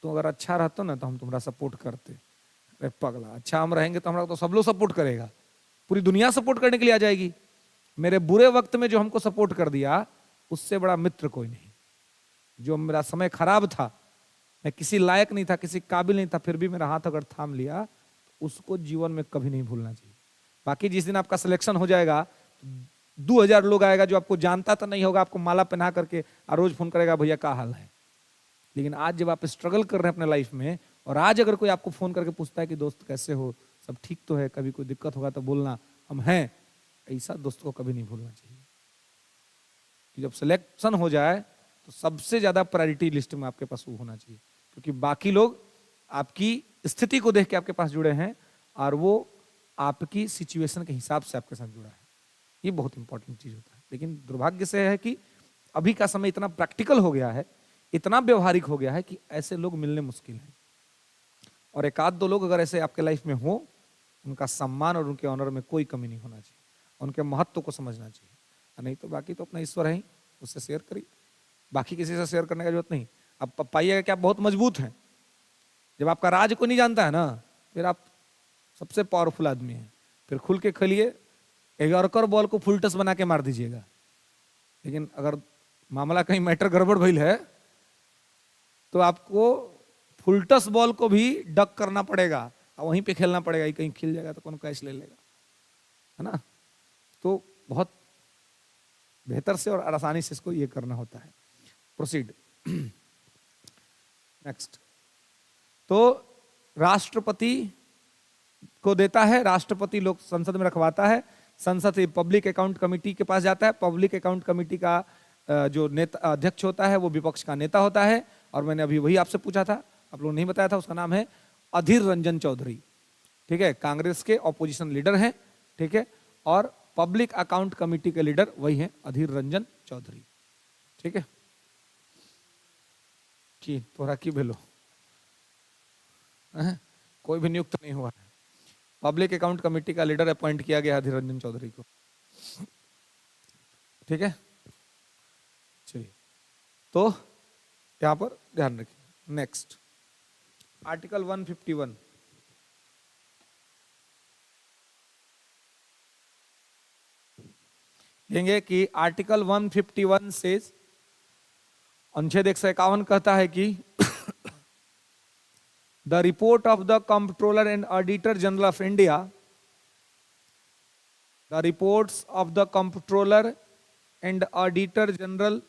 Speaker 1: तुम अगर अच्छा रहते ना तो हम तुम्हारा सपोर्ट करते। अरे पगला, अच्छा हम रहेंगे तो हमारा तो सब लोग सपोर्ट करेगा, पूरी दुनिया सपोर्ट करने के लिए आ जाएगी। मेरे बुरे वक्त में जो हमको सपोर्ट कर दिया, उससे बड़ा मित्र कोई नहीं। जो मेरा समय खराब था, मैं किसी लायक नहीं था, किसी काबिल नहीं था, फिर भी मेरा हाथ अगर थाम लिया, उसको जीवन में कभी नहीं भूलना चाहिए। बाकी जिस दिन आपका सिलेक्शन हो जाएगा, 2000 लोग आएगा जो आपको जानता तो नहीं होगा, आपको माला पहना करके और रोज फोन करेगा भैया क्या हाल है। लेकिन आज जब आप स्ट्रगल कर रहे हैं अपने लाइफ में, और आज अगर कोई आपको फोन करके पूछता है कि दोस्त कैसे हो, सब ठीक तो है, कभी कोई दिक्कत होगा तो बोलना, हम हैं, ऐसा दोस्त को कभी नहीं भूलना चाहिए। कि जब सिलेक्शन हो जाए तो सबसे ज्यादा प्रायोरिटी लिस्ट में आपके पास वो होना चाहिए, क्योंकि बाकी लोग आपकी स्थिति को देख के आपके पास जुड़े हैं और वो आपकी सिचुएशन के हिसाब से आपके साथ जुड़ा है। ये बहुत इंपॉर्टेंट चीज होता है। लेकिन दुर्भाग्य से है कि अभी का समय इतना प्रैक्टिकल हो गया है, इतना व्यवहारिक हो गया है कि ऐसे लोग मिलने मुश्किल है। और एक आध दो लोग अगर ऐसे आपके लाइफ में हो, उनका सम्मान और उनके ऑनर में कोई कमी नहीं होना चाहिए, उनके महत्व को समझना चाहिए। नहीं तो बाकी तो अपना ईश्वर है ही, उससे शेयर करिए, बाकी किसी से शेयर करने का जरूरत नहीं। अब पाइएगा कि आप बहुत मजबूत हैं। जब आपका राज को नहीं जानता है ना, फिर आप सबसे पावरफुल आदमी हैं। फिर खुल के खेलिए, यॉर्कर बॉल को फुल टस बना के मार दीजिएगा। लेकिन अगर मामला कहीं मैटर गड़बड़ भइल है तो आपको फुलटस बॉल को भी डक करना पड़ेगा और वहीं पे खेलना पड़ेगा। कहीं खिल जाएगा तो कौन कैच ले लेगा, है ना। तो बहुत बेहतर से और आसानी से इसको ये करना होता है। Proceed next. तो राष्ट्रपति को देता है, राष्ट्रपति लोग संसद में रखवाता है, संसद से पब्लिक अकाउंट कमेटी के पास जाता है, पब्लिक अकाउंट कमेटी का जो नेता अध्यक्ष होता है वो विपक्ष का नेता होता है, और मैंने अभी वही आपसे पूछा था, आप लोगों ने नहीं बताया था, उसका नाम है अधीर रंजन चौधरी। ठीक है, कांग्रेस के ऑपोजिशन लीडर हैं। ठीक है, और पब्लिक अकाउंट कमेटी के लीडर वही हैं अधीर रंजन चौधरी। ठीक है, कि तोरा की भेलो कोई भी नियुक्त नहीं हुआ है, पब्लिक अकाउंट कमेटी का लीडर अपॉइंट किया गया अधीर रंजन चौधरी को। ठीक है, चलिए, तो यहां पर ध्यान रखिए। नेक्स्ट आर्टिकल 151, लेंगे कि आर्टिकल 151 से अनुच्छेद 151 कहता है कि the report of the comptroller and auditor general of India, the reports of the comptroller and auditor general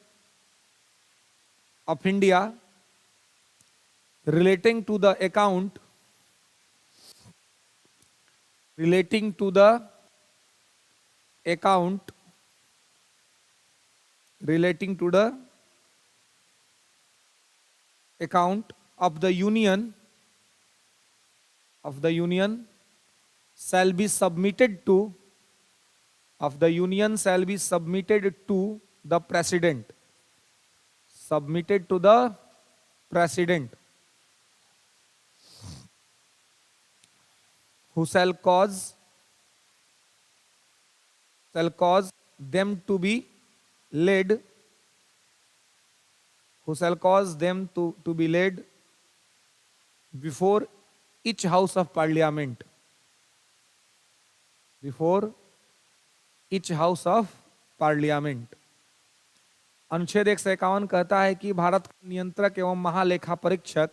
Speaker 1: of India relating to the account, relating to the account, relating to the account of the union, of the union shall be submitted to, of the union shall be submitted to the president, submitted to the president, who shall cause them to be laid, who shall cause them to be laid before each house of parliament, before each house of parliament। अनुच्छेद 151 कहता है कि भारत का नियंत्रक एवं महालेखा परीक्षक,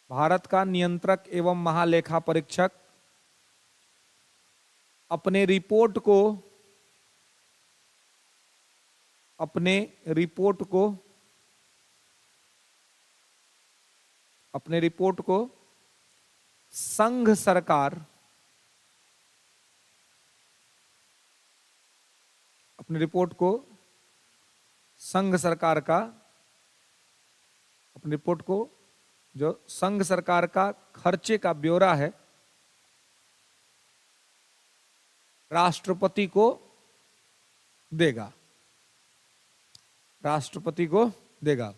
Speaker 1: भारत का नियंत्रक एवं महालेखा परीक्षक अपने रिपोर्ट को संघ सरकार, अपनी रिपोर्ट को संघ सरकार का, अपनी रिपोर्ट को जो संघ सरकार का खर्चे का ब्यौरा है, राष्ट्रपति को देगा, राष्ट्रपति को देगा।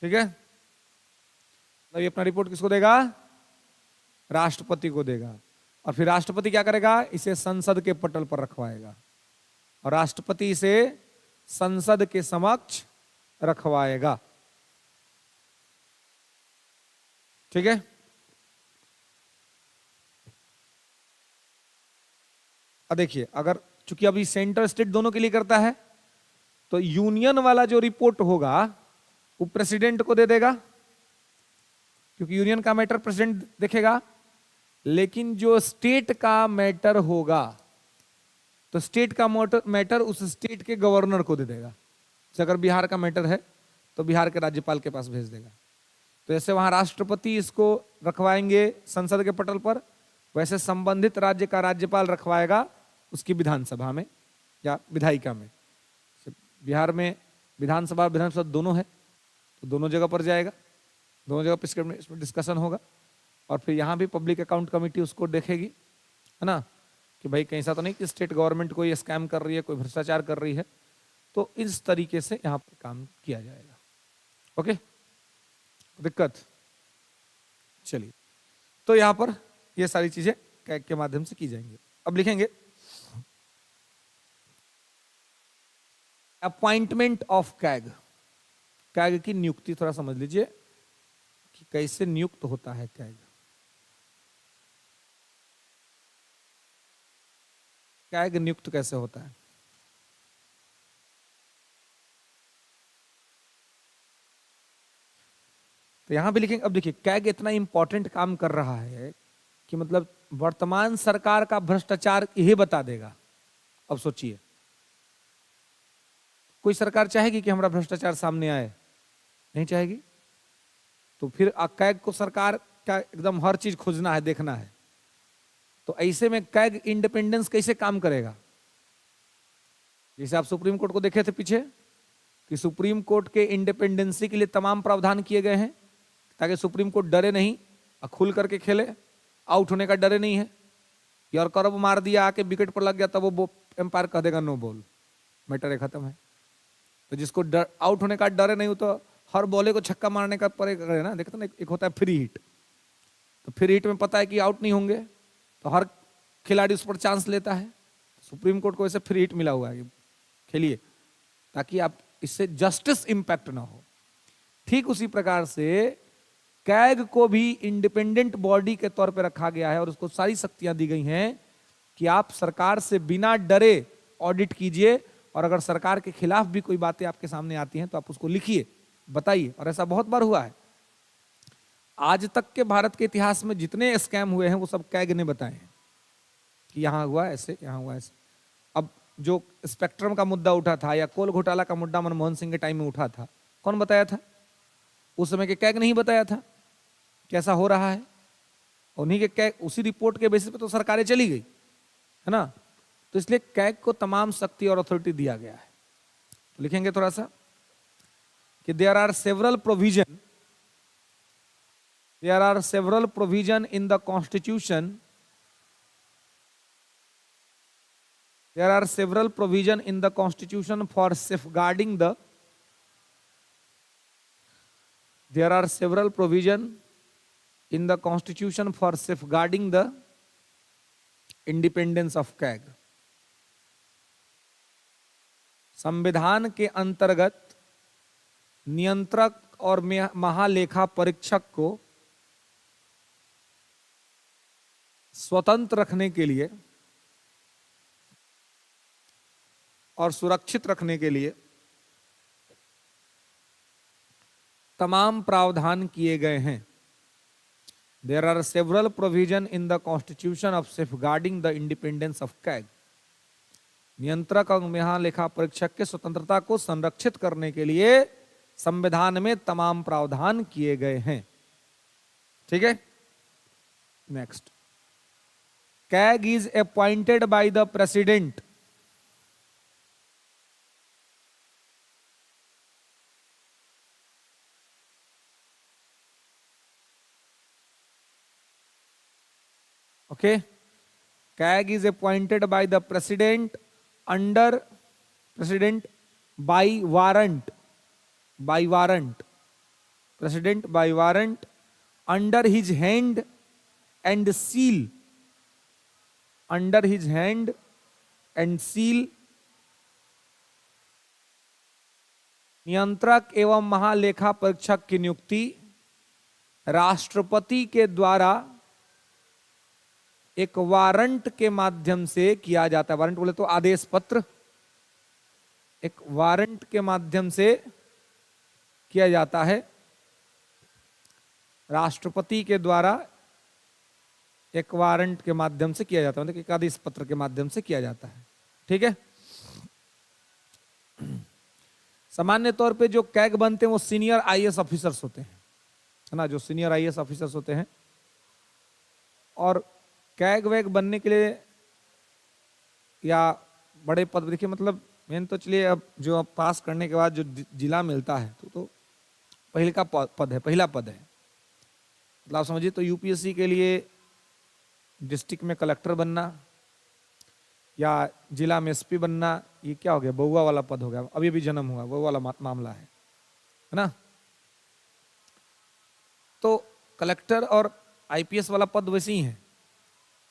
Speaker 1: ठीक है, मतलब ये अपना रिपोर्ट किसको देगा? राष्ट्रपति को देगा, और फिर राष्ट्रपति क्या करेगा? इसे संसद के पटल पर रखवाएगा, और राष्ट्रपति इसे संसद के समक्ष रखवाएगा। ठीक है, अब देखिए, अगर चूंकि अभी सेंटर स्टेट दोनों के लिए करता है, तो यूनियन वाला जो रिपोर्ट होगा वो प्रेसिडेंट को दे देगा, क्योंकि यूनियन का मैटर प्रेसिडेंट देखेगा। लेकिन जो स्टेट का मैटर होगा, तो स्टेट का मैटर उस स्टेट के गवर्नर को दे देगा। अगर बिहार का मैटर है तो बिहार के राज्यपाल के पास भेज देगा। तो ऐसे वहां राष्ट्रपति इसको रखवाएंगे संसद के पटल पर, वैसे संबंधित राज्य का राज्यपाल रखवाएगा उसकी विधानसभा में या विधायिका में। बिहार में विधानसभा दोनों है, तो दोनों जगह पर जाएगा, दोनों जगह पर इसमें डिस्कशन होगा, और फिर यहाँ भी पब्लिक अकाउंट कमेटी उसको देखेगी, है ना, कि भाई कहीं ऐसा तो नहीं कि स्टेट गवर्नमेंट कोई स्कैम कर रही है, कोई भ्रष्टाचार कर रही है। तो इस तरीके से यहाँ पर काम किया जाएगा। ओके, दिक्कत? चलिए, तो यहाँ पर ये सारी चीजें कैग के माध्यम से की जाएंगी। अब लिखेंगे अपॉइंटमेंट ऑफ कैग। कैग की नियुक्ति थोड़ा समझ लीजिए कि कैसे नियुक्त होता है कैग। कैग नियुक्त कैसे होता है? तो यहां भी लिखेंगे। अब देखिए, कैग इतना इंपॉर्टेंट काम कर रहा है कि मतलब वर्तमान सरकार का भ्रष्टाचार यही बता देगा। अब सोचिए, कोई सरकार चाहेगी कि हमारा भ्रष्टाचार सामने आए? नहीं चाहेगी। तो फिर कैग को सरकार का एकदम हर चीज खोजना है, देखना है। तो ऐसे में कैग इंडिपेंडेंस कैसे काम करेगा? जैसे आप सुप्रीम कोर्ट को देखे थे पीछे कि सुप्रीम कोर्ट के इंडिपेंडेंसी के लिए तमाम प्रावधान किए गए हैं ताकि सुप्रीम कोर्ट डरे नहीं और खुल करके खेले, आउट होने का डरे नहीं है। यॉर्कर मार दिया, आके विकेट पर लग गया, तब वो एम्पायर कह देगा नो बॉल, मैटर खत्म है। तो जिसको आउट होने का डर नहीं हो तो हर बॉले को छक्का मारने का पड़ेगा ना। देखते ना, एक होता है फ्री हिट, तो फ्री हिट में पता है कि आउट नहीं होंगे तो हर खिलाड़ी उस पर चांस लेता है। सुप्रीम कोर्ट को ऐसे फ्री हिट मिला हुआ है कि खेलिए, ताकि आप इससे जस्टिस इंपैक्ट ना हो। ठीक उसी प्रकार से कैग को भी इंडिपेंडेंट बॉडी के तौर पर रखा गया है और उसको सारी शक्तियां दी गई हैं कि आप सरकार से बिना डरे ऑडिट कीजिए, और अगर सरकार के खिलाफ भी कोई बातें आपके सामने आती हैं तो आप उसको लिखिए, बताइए। और ऐसा बहुत बार हुआ है। आज तक के भारत के इतिहास में जितने स्कैम हुए हैं वो सब कैग ने बताए हैं कि यहां हुआ ऐसे, यहां हुआ ऐसे। अब जो स्पेक्ट्रम का मुद्दा उठा था या कोल घोटाला का मुद्दा मनमोहन सिंह के टाइम में उठा था, कौन बताया था? उस समय के कैग नहीं बताया था कैसा हो रहा है। उन्हीं के कैग, उसी रिपोर्ट के बेसिस पे तो सरकारें चली गई है ना। तो इसलिए कैग को तमाम शक्ति और अथॉरिटी दिया गया है। तो लिखेंगे थोड़ा सा कि there are several provision in the constitution, there are several provision in the constitution for safeguarding the there are several provision in the constitution for safeguarding the independence of CAG। संविधान के अंतर्गत नियंत्रक और महालेखा परीक्षक को स्वतंत्र रखने के लिए और सुरक्षित रखने के लिए तमाम प्रावधान किए गए हैं। There are several provision in the constitution of safeguarding the independence of CAG. नियंत्रक और महालेखा परीक्षक के स्वतंत्रता को संरक्षित करने के लिए संविधान में तमाम प्रावधान किए गए हैं। ठीक है, next. CAG is appointed by the president. Okay, CAG is appointed by the president by warrant, president by warrant under his hand and seal, नियंत्रक एवं महालेखा परीक्षक की नियुक्ति राष्ट्रपति के द्वारा एक वारंट के माध्यम से किया जाता है। वारंट बोले तो आदेश पत्र, एक वारंट के माध्यम से किया जाता है। राष्ट्रपति के द्वारा एक वारंट के माध्यम से किया जाता है, मतलब एक आदेश पत्र के माध्यम से किया जाता है। ठीक है। सामान्य तौर पे जो कैग बनते हैं वो सीनियर आईएएस ऑफिसर्स होते हैं, है ना, जो सीनियर आईएएस ऑफिसर्स होते हैं। और कैग वैग बनने के लिए या बड़े पद, देखिए मतलब मेन तो चलिए अब जो अब पास करने के बाद जो जिला मिलता है तो पहला पद है। मतलब आप समझिए तो यूपीएससी के लिए डिस्ट्रिक्ट में कलेक्टर बनना या जिला में एसपी बनना, ये क्या हो गया, बउआ वाला पद हो गया। अभी भी जन्म हुआ, वो वाला मामला है ना। तो कलेक्टर और आईपीएस वाला पद वैसे ही है,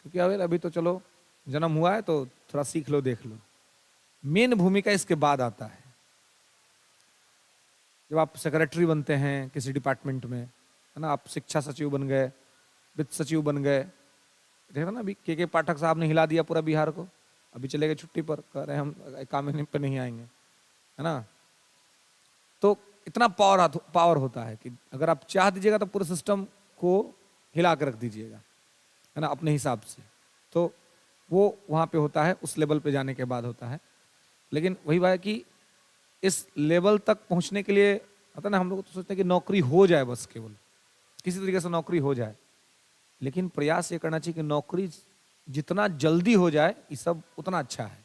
Speaker 1: क्योंकि अभी तो चलो जन्म हुआ है तो थोड़ा सीख लो, देख लो। मेन भूमिका इसके बाद आता है जब आप सेक्रेटरी बनते हैं किसी डिपार्टमेंट में, है ना। आप शिक्षा सचिव बन गए, वित्त सचिव बन गए। देखो ना, अभी के पाठक साहब ने हिला दिया पूरा बिहार को, अभी चले गए छुट्टी पर, कह रहे हैं हम काम पे नहीं आएंगे, है ना। तो इतना पावर होता है कि अगर आप चाह दीजिएगा तो पूरे सिस्टम को हिला कर रख दीजिएगा, है ना, अपने हिसाब से। तो वो वहाँ पे होता है, उस लेवल पे जाने के बाद होता है। लेकिन वही बात है कि इस लेवल तक पहुँचने के लिए, पता ना, हम लोग तो सोचते हैं कि नौकरी हो जाए बस केवल, किसी तरीके से नौकरी हो जाए, लेकिन प्रयास ये करना चाहिए कि नौकरी जितना जल्दी हो जाए ये सब उतना अच्छा है,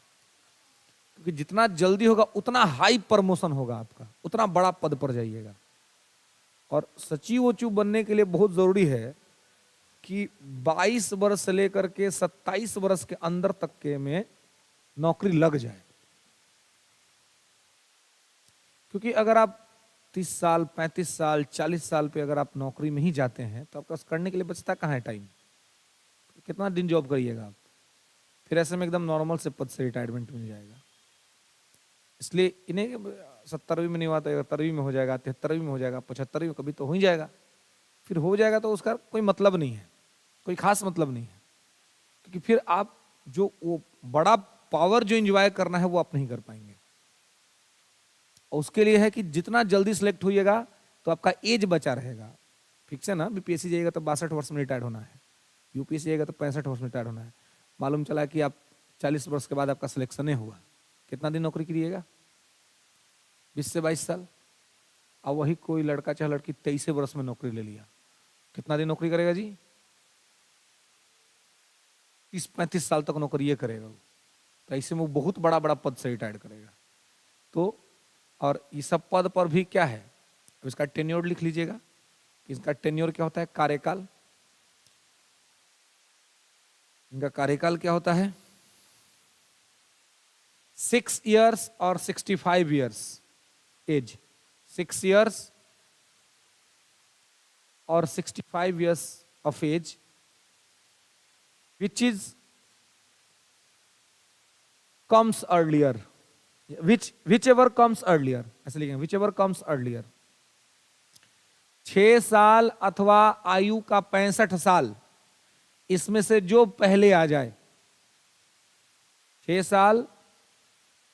Speaker 1: क्योंकि जितना जल्दी होगा उतना हाई प्रमोशन होगा आपका, उतना बड़ा पद पर जाइएगा। और सचिव वचिव बनने के लिए बहुत जरूरी है कि 22 वर्ष से लेकर के 27 वर्ष के अंदर तक के में नौकरी लग जाए, क्योंकि अगर आप 30 साल 35 साल 40 साल पे अगर आप नौकरी में ही जाते हैं तो आपका करने के लिए बचता कहाँ है टाइम, कितना दिन जॉब करिएगा आप, फिर ऐसे में एकदम नॉर्मल से पद से रिटायरमेंट मिल जाएगा। इसलिए इन्हें 70वीं में नहीं हुआ तो 71वीं में हो जाएगा, 73वीं में हो जाएगा, 75वीं में कभी तो हो ही जाएगा। फिर हो जाएगा तो उसका कोई मतलब नहीं है, कोई खास मतलब नहीं है, क्योंकि फिर आप जो वो बड़ा पावर जो एंजॉय करना है वो आप नहीं कर पाएंगे। और उसके लिए है कि जितना जल्दी सिलेक्ट होइएगा तो आपका एज बचा रहेगा। फिक्स है ना, बीपीएससी जाइएगा तो 62 वर्ष में रिटायर होना है, यूपीएससी जाइएगा तो 65 वर्ष में रिटायर होना है। मालूम चला कि आप 40 वर्ष के बाद आपका सिलेक्शन हुआ, कितना दिन नौकरी करिएगा, 20 से 22 साल। अब वही कोई लड़का चाहे लड़की 23 वर्ष में नौकरी ले लिया, कितना दिन नौकरी करेगा जी, 30-35 साल तक नौकरी ये करेगा वो, तो ऐसे में वो बहुत बड़ा बड़ा पद से रिटायर करेगा। तो और ये सब पद पर भी क्या है, अब इसका टेन्योर लिख लीजिएगा। इसका टेन्योर क्या होता है, कार्यकाल। इनका कार्यकाल क्या होता है, 6 years और 65 years एज, 6 years और 65 years of age, which is comes earlier, whichever comes earlier, ऐसे लिखेंगे, whichever comes earlier। 6 साल अथवा आयु का 65 साल, इसमें से जो पहले आ जाए, 6 साल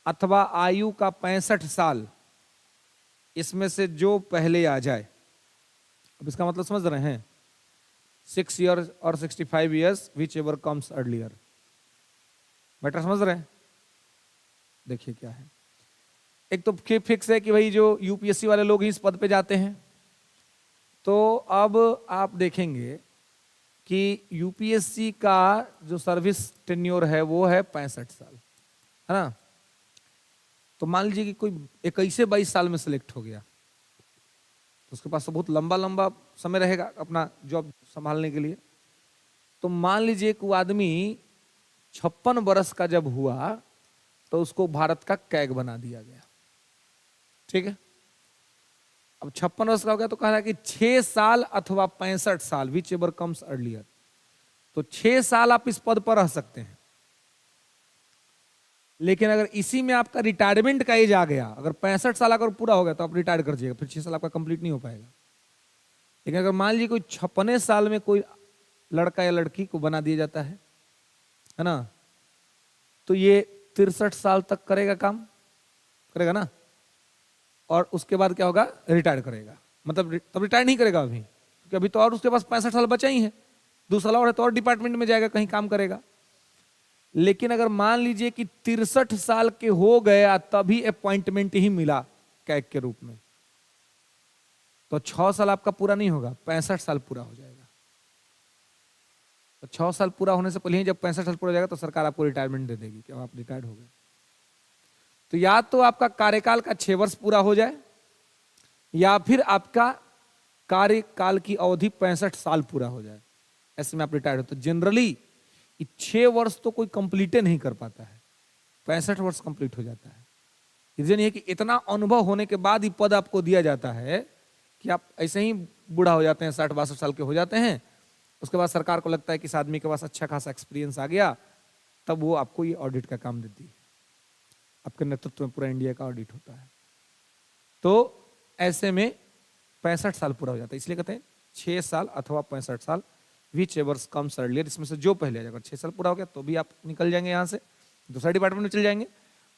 Speaker 1: अथवा आयु का 65 साल, इसमें से जो पहले आ जाए। अब इसका मतलब समझ रहे हैं, 6 years और 65 years, which ever comes earlier. Better समझ रहे हैं, देखिए क्या है। एक तो फिक्स है कि भाई जो यूपीएससी वाले लोग ही इस पद पे जाते हैं, तो अब आप देखेंगे कि यूपीएससी का जो सर्विस टेन्योर है वो है 65 साल, है ना। तो मान लीजिए कि कोई 21-22 साल में सिलेक्ट हो गया, तो उसके पास तो बहुत लंबा लंबा समय रहेगा अपना जॉब संभालने के लिए। तो मान लीजिए कि वो आदमी 56 वर्ष का जब हुआ तो उसको भारत का कैग बना दिया गया, ठीक है। अब 56 वर्ष का हो गया तो कह रहा है कि 6 साल अथवा 65 साल, विच एवर कम्स अर्लियर। तो 6 साल आप इस पद पर रह सकते हैं, लेकिन अगर इसी में आपका रिटायरमेंट का एज आ गया, अगर 65 साल अगर पूरा हो गया तो आप रिटायर कर जाइएगा, फिर 6 साल आपका कंप्लीट नहीं हो पाएगा। लेकिन अगर मान लीजिए कोई 56 साल में कोई लड़का या लड़की को बना दिया जाता है ना, तो ये 63 साल तक करेगा, काम करेगा ना, और उसके बाद क्या होगा, रिटायर करेगा। मतलब तब रिटायर नहीं करेगा अभी, क्योंकि अभी तो और उसके पास 65 साल बचा ही है, 2 साल और है तो और डिपार्टमेंट में जाएगा, कहीं काम करेगा। लेकिन अगर मान लीजिए कि 63 साल के हो गया तभी अपॉइंटमेंट ही मिला कैग के रूप में, तो 6 साल आपका पूरा नहीं होगा, 65 साल पूरा हो जाएगा। तो 6 साल पूरा होने से पहले ही जब 65 साल पूरा हो जाएगा तो सरकार आपको रिटायरमेंट दे देगी कि आप रिटायर्ड हो गए। तो या तो आपका कार्यकाल का 6 वर्ष पूरा हो जाए, या फिर आपका कार्यकाल की अवधि 65 साल पूरा हो जाए, ऐसे में आप रिटायर्ड हो। तो जनरली 6 वर्ष तो कोई कंप्लीट नहीं कर पाता है, 65 वर्ष कंप्लीट हो जाता है। रीजन ये कि इतना अनुभव होने के बाद ही पद आपको दिया जाता है कि आप ऐसे ही बूढ़ा हो जाते हैं, 60-62 साल के हो जाते हैं, उसके बाद सरकार को लगता है कि इस आदमी के पास अच्छा खासा एक्सपीरियंस आ गया, तब वो आपको ये ऑडिट का काम देती है, आपके नेतृत्व में पूरा इंडिया का ऑडिट होता है। तो ऐसे में 65 साल पूरा हो जाता है, इसलिए कहते हैं 6 साल अथवा 65 साल, विच एवर्स कम्स अर्लियर, इसमें से जो पहले आ जाएगा। 6 साल पूरा हो गया तो भी आप निकल जाएंगे यहाँ से, दूसरा डिपार्टमेंट में चल जाएंगे,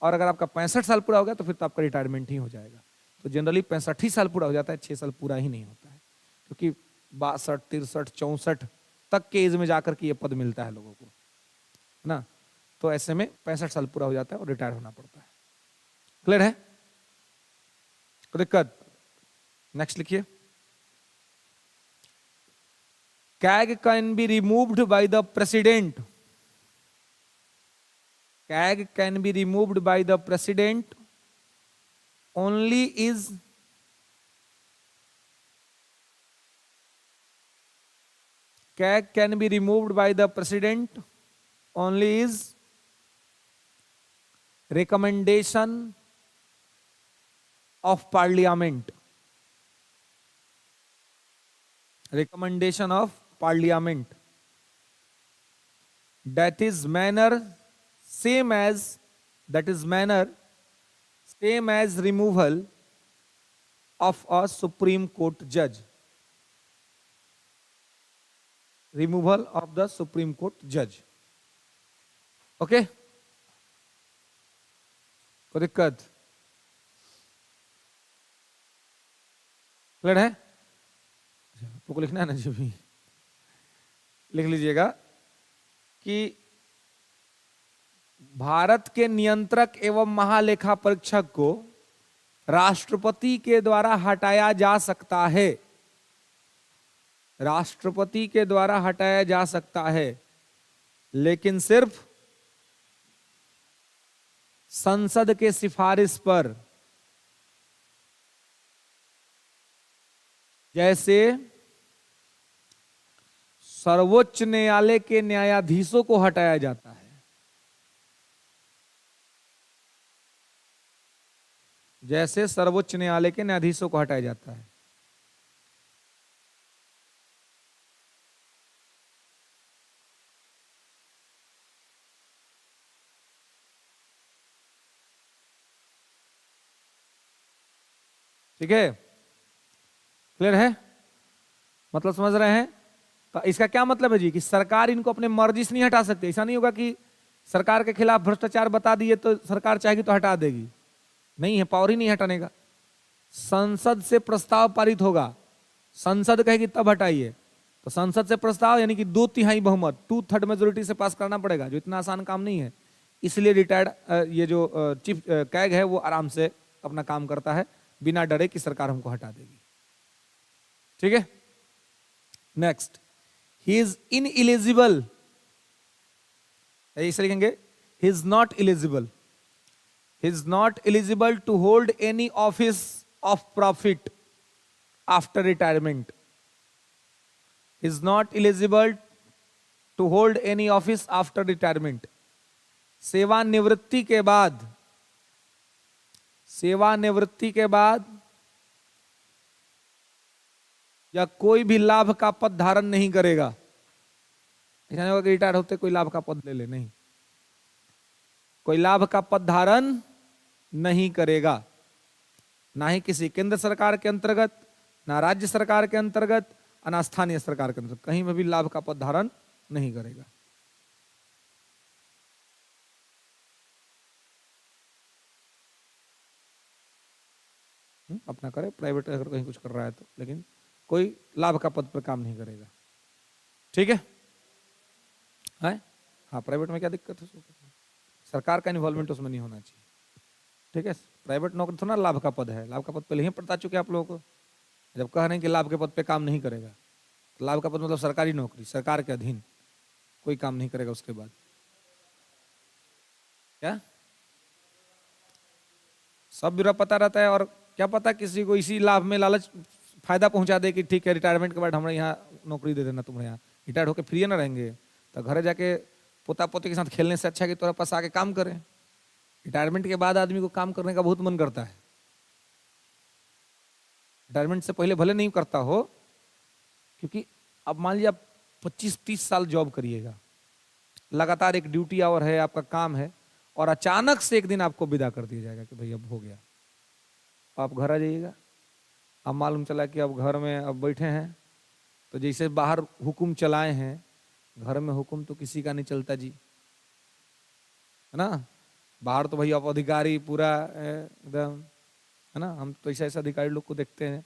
Speaker 1: और अगर आपका 65 साल पूरा हो गया तो फिर तो आपका रिटायरमेंट ही हो जाएगा। तो जनरली 65 ही साल पूरा हो जाता है, 6 साल पूरा ही नहीं होता है, क्योंकि 62, 63, 64 तक के एज में जाकर के ये पद मिलता है लोगों को, है ना। तो ऐसे में 65 साल पूरा हो जाता है और रिटायर होना पड़ता है। क्लियर है, कोई दिक्कत? नेक्स्ट लिखिए। CAG can be removed by the president. CAG can be removed by the president only is CAG can be removed by the president only is recommendation of parliament. Recommendation of parliament. That is manner same as removal of a Supreme Court judge. Removal of the Supreme Court judge. Okay कोई दिक्कत? क्लियर है? आपको लिखना है ना जी भी, लिख लीजिएगा कि भारत के नियंत्रक एवं महालेखा परीक्षक को राष्ट्रपति के द्वारा हटाया जा सकता है। राष्ट्रपति के द्वारा हटाया जा सकता है, लेकिन सिर्फ संसद के सिफारिश पर। जैसे सर्वोच्च न्यायालय के न्यायाधीशों को हटाया जाता है, जैसे सर्वोच्च न्यायालय के न्यायाधीशों को हटाया जाता है। ठीक है, क्लियर है? मतलब समझ रहे हैं? तो इसका क्या मतलब है जी कि सरकार इनको अपने मर्जी से नहीं हटा सकती। ऐसा नहीं होगा कि सरकार के खिलाफ भ्रष्टाचार बता दिए तो सरकार चाहेगी तो हटा देगी, नहीं है, पावर ही नहीं हटाने का। संसद से प्रस्ताव पारित होगा, संसद कहेगी तब हटाइए, तो संसद से प्रस्ताव यानी कि 2/3 बहुमत, 2/3 मेजोरिटी से पास करना पड़ेगा, जो इतना आसान काम नहीं है। इसलिए रिटायर्ड ये जो चीफ कैग है वो आराम से अपना काम करता है बिना डरे कि सरकार हमको हटा देगी। ठीक है, नेक्स्ट, ही इज इनएलिजिबल, ऐसे लिखेंगे, he is not eligible, he is not eligible to hold any office of profit after retirement. He is not eligible to hold any office after retirement. सेवानिवृत्ति के बाद या कोई भी लाभ का पद धारण नहीं करेगा। ऐसा नहीं होगा कि रिटायर होते कोई लाभ का पद ले ले, नहीं, कोई लाभ का पद धारण नहीं करेगा, ना ही किसी केंद्र सरकार के अंतर्गत, ना राज्य सरकार के अंतर्गत, ना स्थानीय सरकार के अंतर्गत, कहीं में भी लाभ का पद धारण नहीं करेगा। अपना करे, प्राइवेट अगर कहीं कुछ कर रहा है तो, लेकिन कोई लाभ का पद पर काम नहीं करेगा। ठीक है, हाँ, प्राइवेट में क्या दिक्कत है? सरकार का इन्वॉल्वमेंट उसमें नहीं होना चाहिए। ठीक है, प्राइवेट नौकरी थोड़ा लाभ का पद है, लाभ का पद पहले ही बता चुके आप लोगों को। जब कह रहे हैं कि लाभ के पद पे काम नहीं करेगा, तो लाभ का पद मतलब सरकारी नौकरी, सरकार के अधीन कोई काम नहीं करेगा। उसके बाद क्या सब बुरा पता रहता है, और क्या पता किसी को इसी लाभ में लालच फायदा पहुंचा दे कि ठीक है रिटायरमेंट के बाद हमारे यहाँ नौकरी दे देना, तुम्हारे यहाँ रिटायर होकर फ्री ना रहेंगे, तो घर जाके पोता पोते के साथ खेलने से अच्छा कि तुम्हारे पास आके काम करें। रिटायरमेंट के बाद आदमी को काम करने का बहुत मन करता है, रिटायरमेंट से पहले भले नहीं करता हो, क्योंकि अब मान लीजिए आप 25-30 साल जॉब करिएगा, लगातार एक ड्यूटी आवर है, आपका काम है, और अचानक से एक दिन आपको विदा कर दिया जाएगा कि भाई अब हो गया, आप घर आ जाइएगा। अब मालूम चला कि अब घर में अब बैठे हैं, तो जैसे बाहर हुकुम चलाए हैं, घर में हुकुम तो किसी का नहीं चलता जी, है ना। बाहर तो भाई आप अधिकारी पूरा एकदम, है ना। हम तो ऐसा अधिकारी लोग को देखते हैं,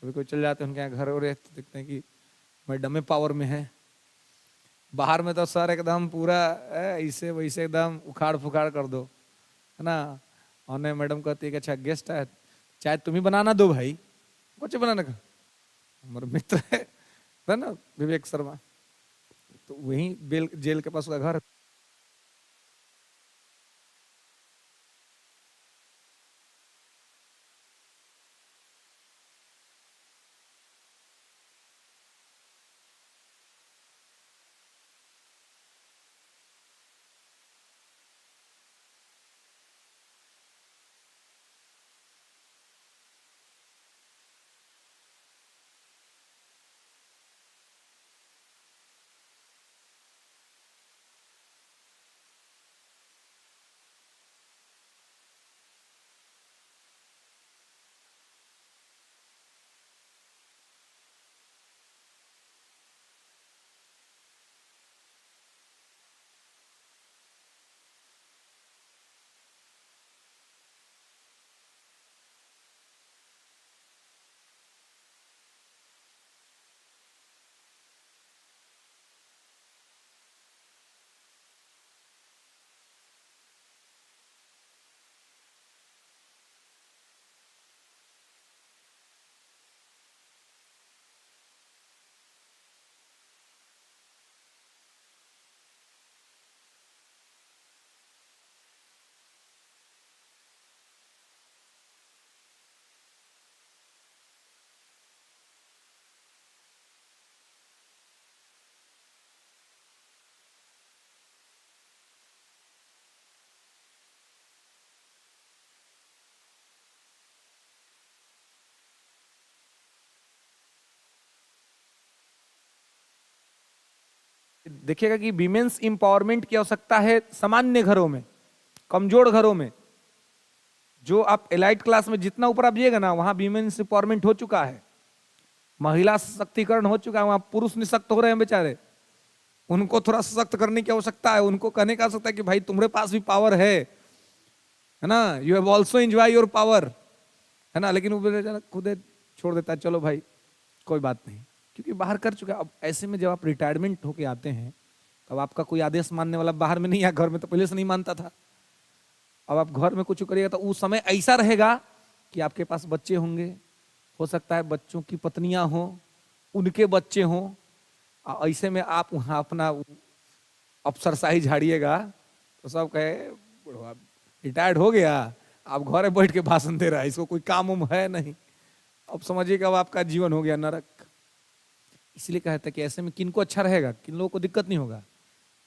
Speaker 1: कभी कोई चल जाते हैं उनके यहाँ घर और तो देखते हैं कि मैडम पावर में है। बाहर में तो सर एकदम पूरा ऐसे वैसे एकदम उखाड़ फुखाड़ कर दो, है ना। और मैडम कहती है कि अच्छा गेस्ट है, चाय तुम ही बनाना दो भाई, कुछ बनाने का, हमारे मित्र है, है ना, विवेक शर्मा, तो वहीं जेल के पास उसका घर। देखिएगा कि विमेंस इंपावरमेंट की आवश्यकता है सामान्य घरों में, कमजोर घरों में। जो आप एलाइट क्लास में जितना ऊपर आप जाइएगा ना, वहां विमेंस इंपावरमेंट हो चुका है, महिला सशक्तिकरण हो चुका है। वहां पुरुष निशक्त हो रहे हैं बेचारे, उनको थोड़ा सशक्त करने की आवश्यकता है। उनको कहने का आवश्यकता है कि भाई तुम्हारे पास भी पावर है ना, you have also enjoy your power, है ना। लेकिन वो खुद छोड़ देता है, चलो भाई कोई बात नहीं, क्योंकि बाहर कर चुका है। अब ऐसे में जब आप रिटायरमेंट होके आते हैं, तब आपका कोई आदेश मानने वाला बाहर में नहीं है, घर में तो पहले से नहीं मानता था। अब आप घर में कुछ करिएगा तो उस समय ऐसा रहेगा कि आपके पास बच्चे होंगे, हो सकता है बच्चों की पत्नियां हों, उनके बच्चे हों, और ऐसे में आप वहां अपना अफसरशाही झाड़िएगा तो सब कहे बुढ़वा रिटायर्ड हो गया, आप घर में बैठ के भाषण दे रहा है, इसको कोई काम उम है नहीं। अब समझिएगा अब आपका जीवन हो गया नरक। इसलिए कहते हैं कि ऐसे में किनको अच्छा रहेगा, किन लोगों को दिक्कत नहीं होगा,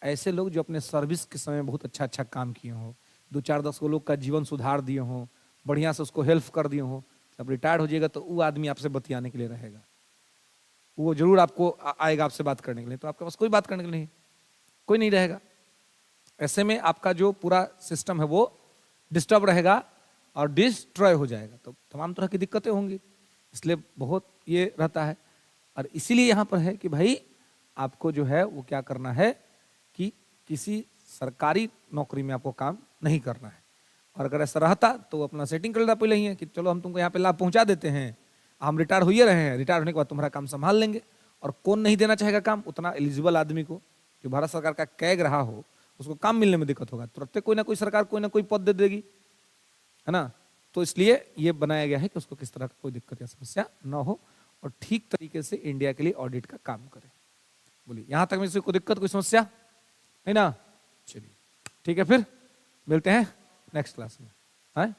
Speaker 1: ऐसे लोग जो अपने सर्विस के समय बहुत अच्छा अच्छा काम किए हों, 2 4 10 लोग का जीवन सुधार दिए हों, बढ़िया से उसको हेल्प कर दिए हों। जब रिटायर्ड हो जाएगा तो वो आदमी आपसे बतियाने के लिए रहेगा, वो जरूर आपको आएगा आपसे बात करने के लिए। तो आपके पास कोई बात करने के लिए कोई नहीं रहेगा। ऐसे में आपका जो पूरा सिस्टम है वो डिस्टर्ब रहेगा और डिस्ट्रॉय हो जाएगा, तो तमाम तरह की दिक्कतें होंगी। इसलिए बहुत ये रहता है, और इसीलिए यहाँ पर है कि भाई आपको जो है वो क्या करना है कि किसी सरकारी नौकरी में आपको काम नहीं करना है। और अगर ऐसा रहता तो अपना सेटिंग कर लेता पहले ही है कि चलो हम तुमको यहाँ पे लाभ पहुंचा देते हैं, हम रिटायर हो ही रहे हैं, रिटायर होने के बाद तुम्हारा काम संभाल लेंगे। और कौन नहीं देना चाहेगा काम, उतना एलिजिबल आदमी को जो भारत सरकार का कैग रहा हो, उसको काम मिलने में दिक्कत होगा, तुरंत कोई ना कोई सरकार कोई ना कोई पद दे देगी, है ना। तो इसलिए ये बनाया गया है कि उसको किस तरह का कोई दिक्कत या समस्या ना हो, और ठीक तरीके से इंडिया के लिए ऑडिट का काम करे। बोलिए यहां तक में से कोई दिक्कत कोई समस्या है ना। चलिए ठीक है, फिर मिलते हैं नेक्स्ट क्लास में, है।